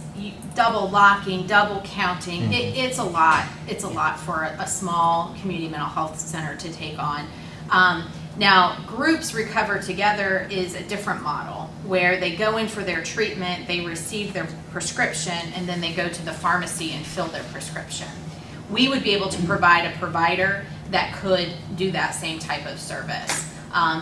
double locking, double counting, it's a lot. It's a lot for a small community mental health center to take on. Now, Groups Recover Together is a different model where they go in for their treatment, they receive their prescription, and then they go to the pharmacy and fill their prescription. We would be able to provide a provider that could do that same type of service.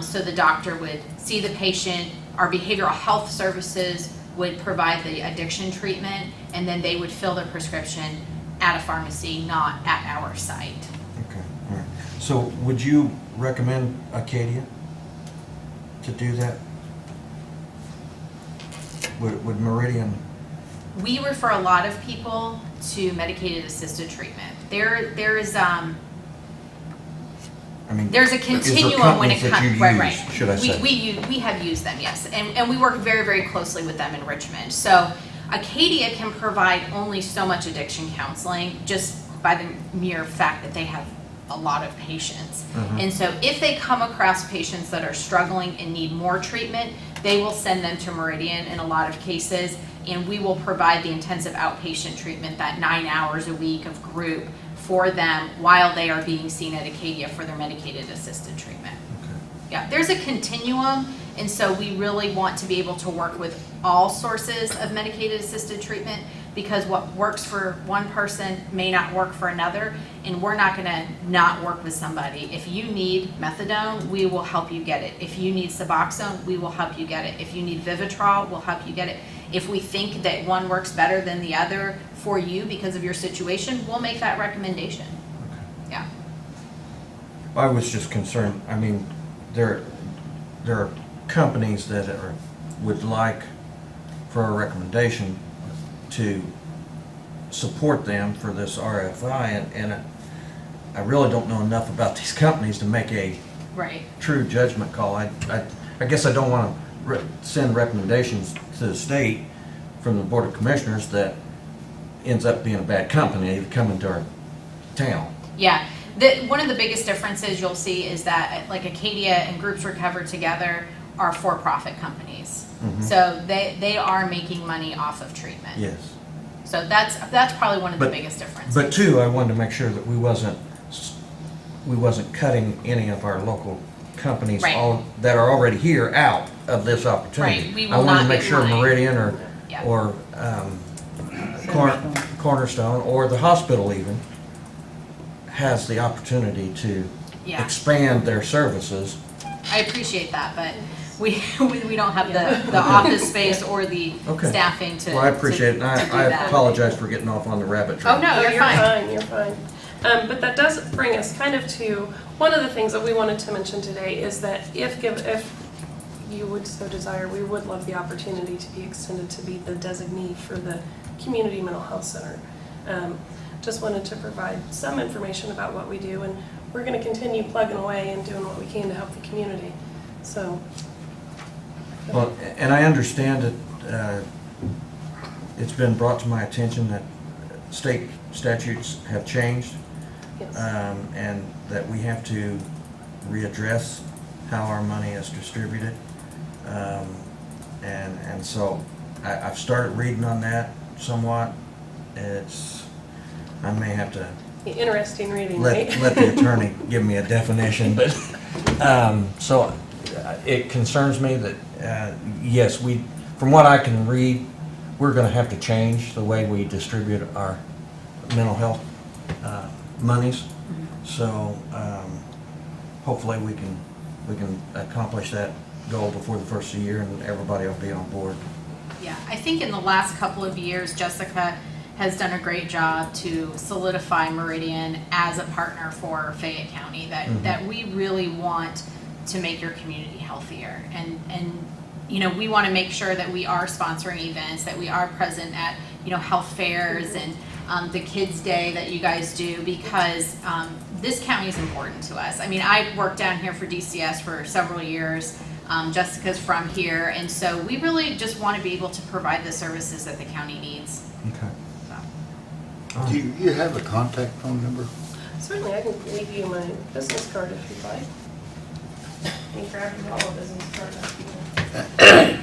So the doctor would see the patient, our behavioral health services would provide the addiction treatment, and then they would fill their prescription at a pharmacy, not at our site. Okay, all right. So would you recommend Acadia to do that? Would Meridian? We refer a lot of people to medicated assisted treatment. There's a continuum when it comes, right. Should I say? We have used them, yes, and we work very, very closely with them in Richmond. So Acadia can provide only so much addiction counseling just by the mere fact that they have a lot of patients. And so if they come across patients that are struggling and need more treatment, they will send them to Meridian in a lot of cases, and we will provide the intensive outpatient treatment, that 9 hours a week of group for them while they are being seen at Acadia for their medicated assisted treatment. Okay. Yeah, there's a continuum, and so we really want to be able to work with all sources of medicated assisted treatment, because what works for one person may not work for another, and we're not gonna not work with somebody. If you need methadone, we will help you get it. If you need Suboxone, we will help you get it. If you need Vivitrol, we'll help you get it. If we think that one works better than the other for you because of your situation, we'll make that recommendation. Okay. Yeah. I was just concerned, I mean, there are companies that would like for a recommendation to support them for this RFI, and I really don't know enough about these companies to make a Right. true judgment call. I guess I don't want to send recommendations to the state from the Board of Commissioners that ends up being a bad company coming to our town. Yeah. One of the biggest differences you'll see is that like Acadia and Groups Recover Together are for-profit companies. So they are making money off of treatment. Yes. So that's probably one of the biggest differences. But two, I wanted to make sure that we wasn't cutting any of our local companies Right. that are already here out of this opportunity. Right, we will I wanted not to make get sure money. Meridian Yeah. or Cornerstone or the hospital even has the opportunity to Yeah. expand their services. I appreciate that, but we don't have the office space or the Okay. staffing to. Well, I appreciate it, and to do I that. apologize for getting off on the rabbit trail. Oh, no, you're fine. You're fine. But that does bring us kind of to, one of the things that we wanted to mention today is that if you would so desire, we would love the opportunity to be extended to be the designee for the Community Mental Health Center. Just wanted to provide some information about what we do, and we're going to continue plugging away and doing what we can to help the community. So, Well, and I understand that it's been brought to my attention that state statutes have changed, yes. and that we have to readdress how our money is distributed. And so I've started reading on that somewhat. I may have to Interesting reading, right? let the attorney give me a definition, but, so it concerns me that, yes, from what I can read, we're gonna have to change the way we distribute our mental health, monies. So, hopefully we can accomplish that goal before the first of the year and everybody will be on board. Yeah, I think in the last couple of years, Jessica has done a great job to solidify Meridian as a partner for Fayette County, that we really want to make your community healthier. And you know, we want to make sure that we are sponsoring events, that we are present at, you know, health fairs and the Kids Day that you guys do, because this county is important to us. I mean, I worked down here for DCS for several years. Jessica's from here, and so we really just want to be able to provide the services that the county needs. Okay. Do you have a contact phone number? Certainly, I can leave you my business card if you'd like. You can grab your all business card if you want.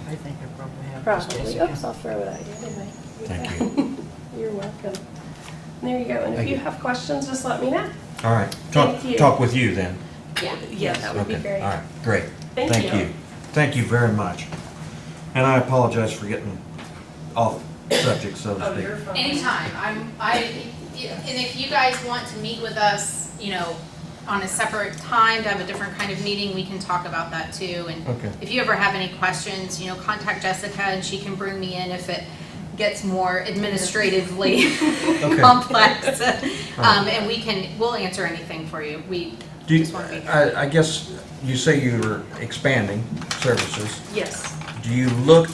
I think I probably have this, Probably. Jessica. Oops, I'll throw it at you anyway. Thank you. You're welcome. There you go. And if Thank you you. have questions, just let me know. All right, Thank you. talk with you then. Yeah, that would be Okay. great. All right, great. Thank you. Thank you very much. And I apologize for getting off subject, so to Oh, speak. you're fine. Anytime. And if you guys want to meet with us, you know, on a separate time to have a different kind of meeting, we can talk about that too. And Okay. if you ever have any questions, you know, contact Jessica and she can bring me in if it gets more administratively complex. And we'll answer anything for you. We Do you- just want to be here. I guess you say you're expanding services. Yes. Do you look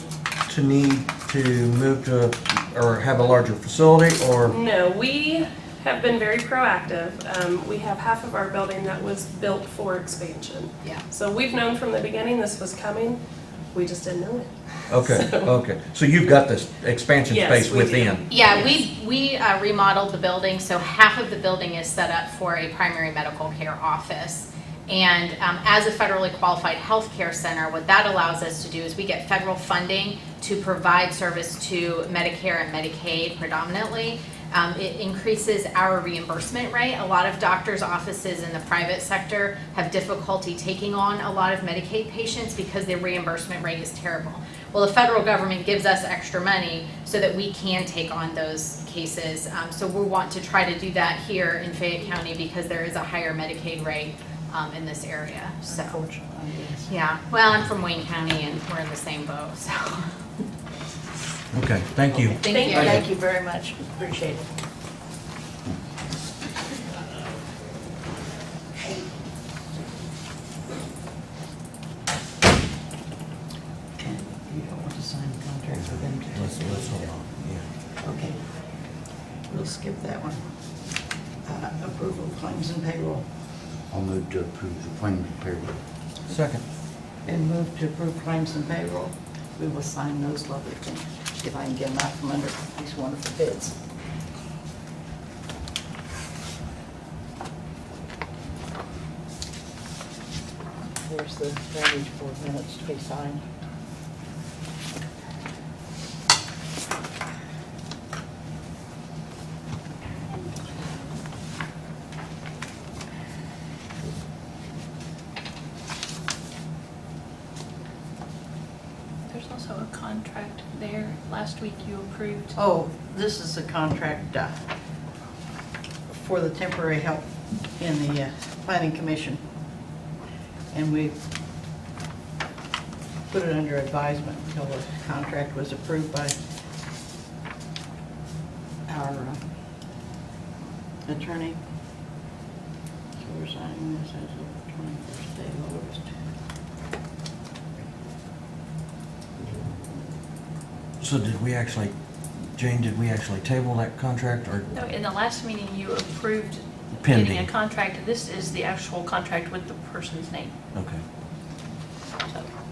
to need to move to, or have a larger facility, or? No, we have been very proactive. We have half of our building that was built for expansion. Yeah. So we've known from the beginning this was coming. We just didn't know it. Okay, So- okay. So you've got this expansion Yes, space we do. within? Yeah, we remodeled the building, so half of the building is set up for a primary medical care office. And as a federally qualified healthcare center, what that allows us to do is we get federal funding to provide service to Medicare and Medicaid predominantly. It increases our reimbursement rate. A lot of doctors' offices in the private sector have difficulty taking on a lot of Medicaid patients because their reimbursement rate is terrible. Well, the federal government gives us extra money so that we can take on those cases. So we want to try to do that here in Fayette County because there is a higher Medicaid rate in this area. So, Unfortunately, yes. yeah. Well, I'm from Wayne County and we're in the same boat, so. Okay, thank you. Thank you. Thank you very much. Appreciate it. And you don't want to sign the contract for them to? Let's hold on, yeah. Okay. We'll skip that one. Approval of claims and payroll. I'll move to approve the claims and payroll. Second. And move to approve claims and payroll. We will sign those lovely things. If I can get them out from under these wonderful bids. There's the drainage board minutes to be signed. There's also a contract there. Last week you approved. Oh, this is the contract for the temporary help in the planning commission. And we put it under advisement until the contract was approved by our attorney. So we're signing this as of the 21st day of August. So did we actually, Jane, did we actually table that contract or No, in the last meeting, you approved pending? getting a contract. This is the actual contract with the person's name. Okay.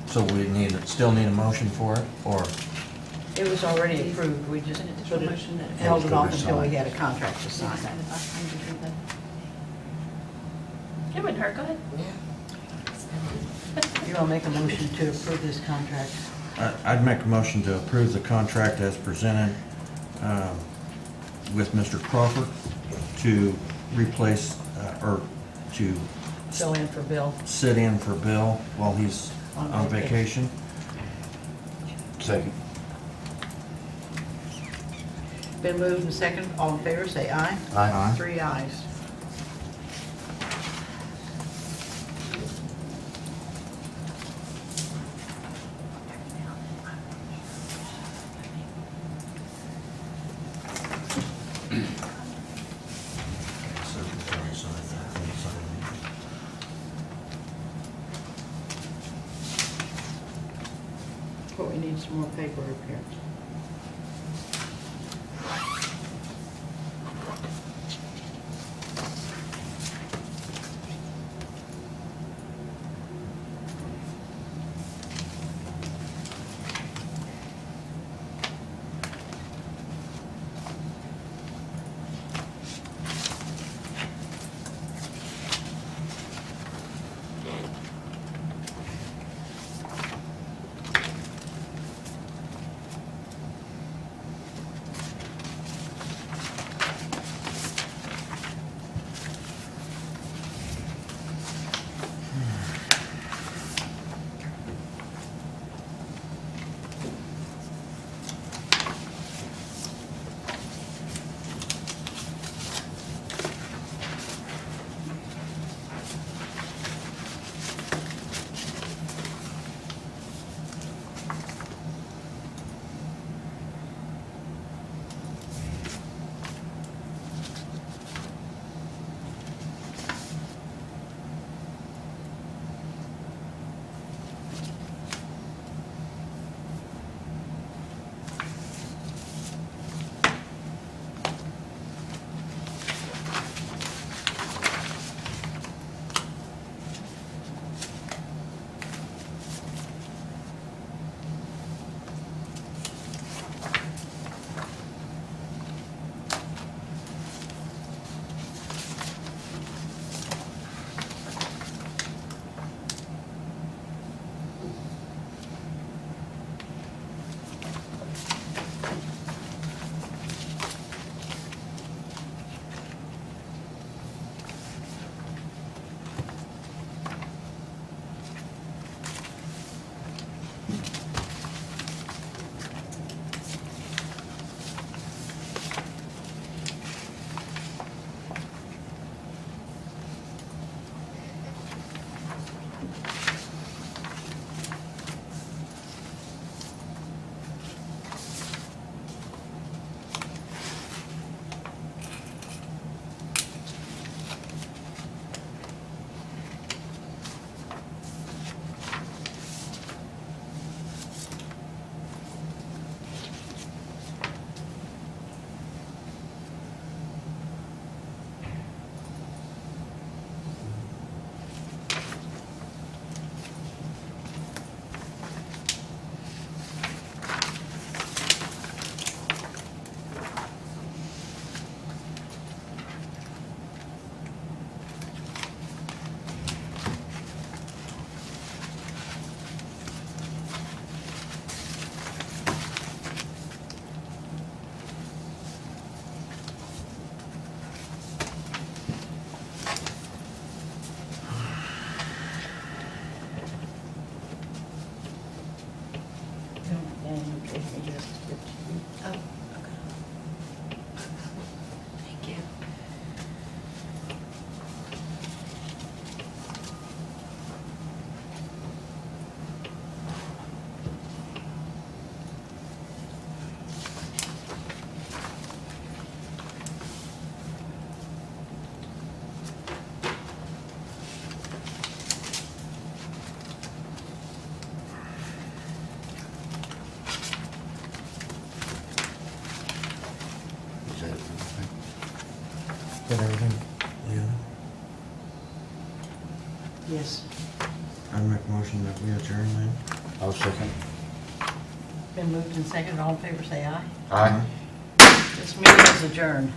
So, So we still need a motion for it, or? It was already approved, we just An put additional it, motion that- held it off until we had a contract to you sign. decided last time to do that. It wouldn't hurt, go ahead. You want to make a motion to approve this contract? I'd make a motion to approve the contract as presented with Mr. Crawford to replace, or to Fill in for Bill. sit in for Bill while he's on vacation. Second. Been moved and second, all in favor, say aye. Aye. 3 ayes. But we need some more paper up here. Got everything? Yeah. Yes. I'd make a motion that we adjourn then. I'll second. Been moved and seconded. All in favor, say aye. Aye. This meeting is adjourned.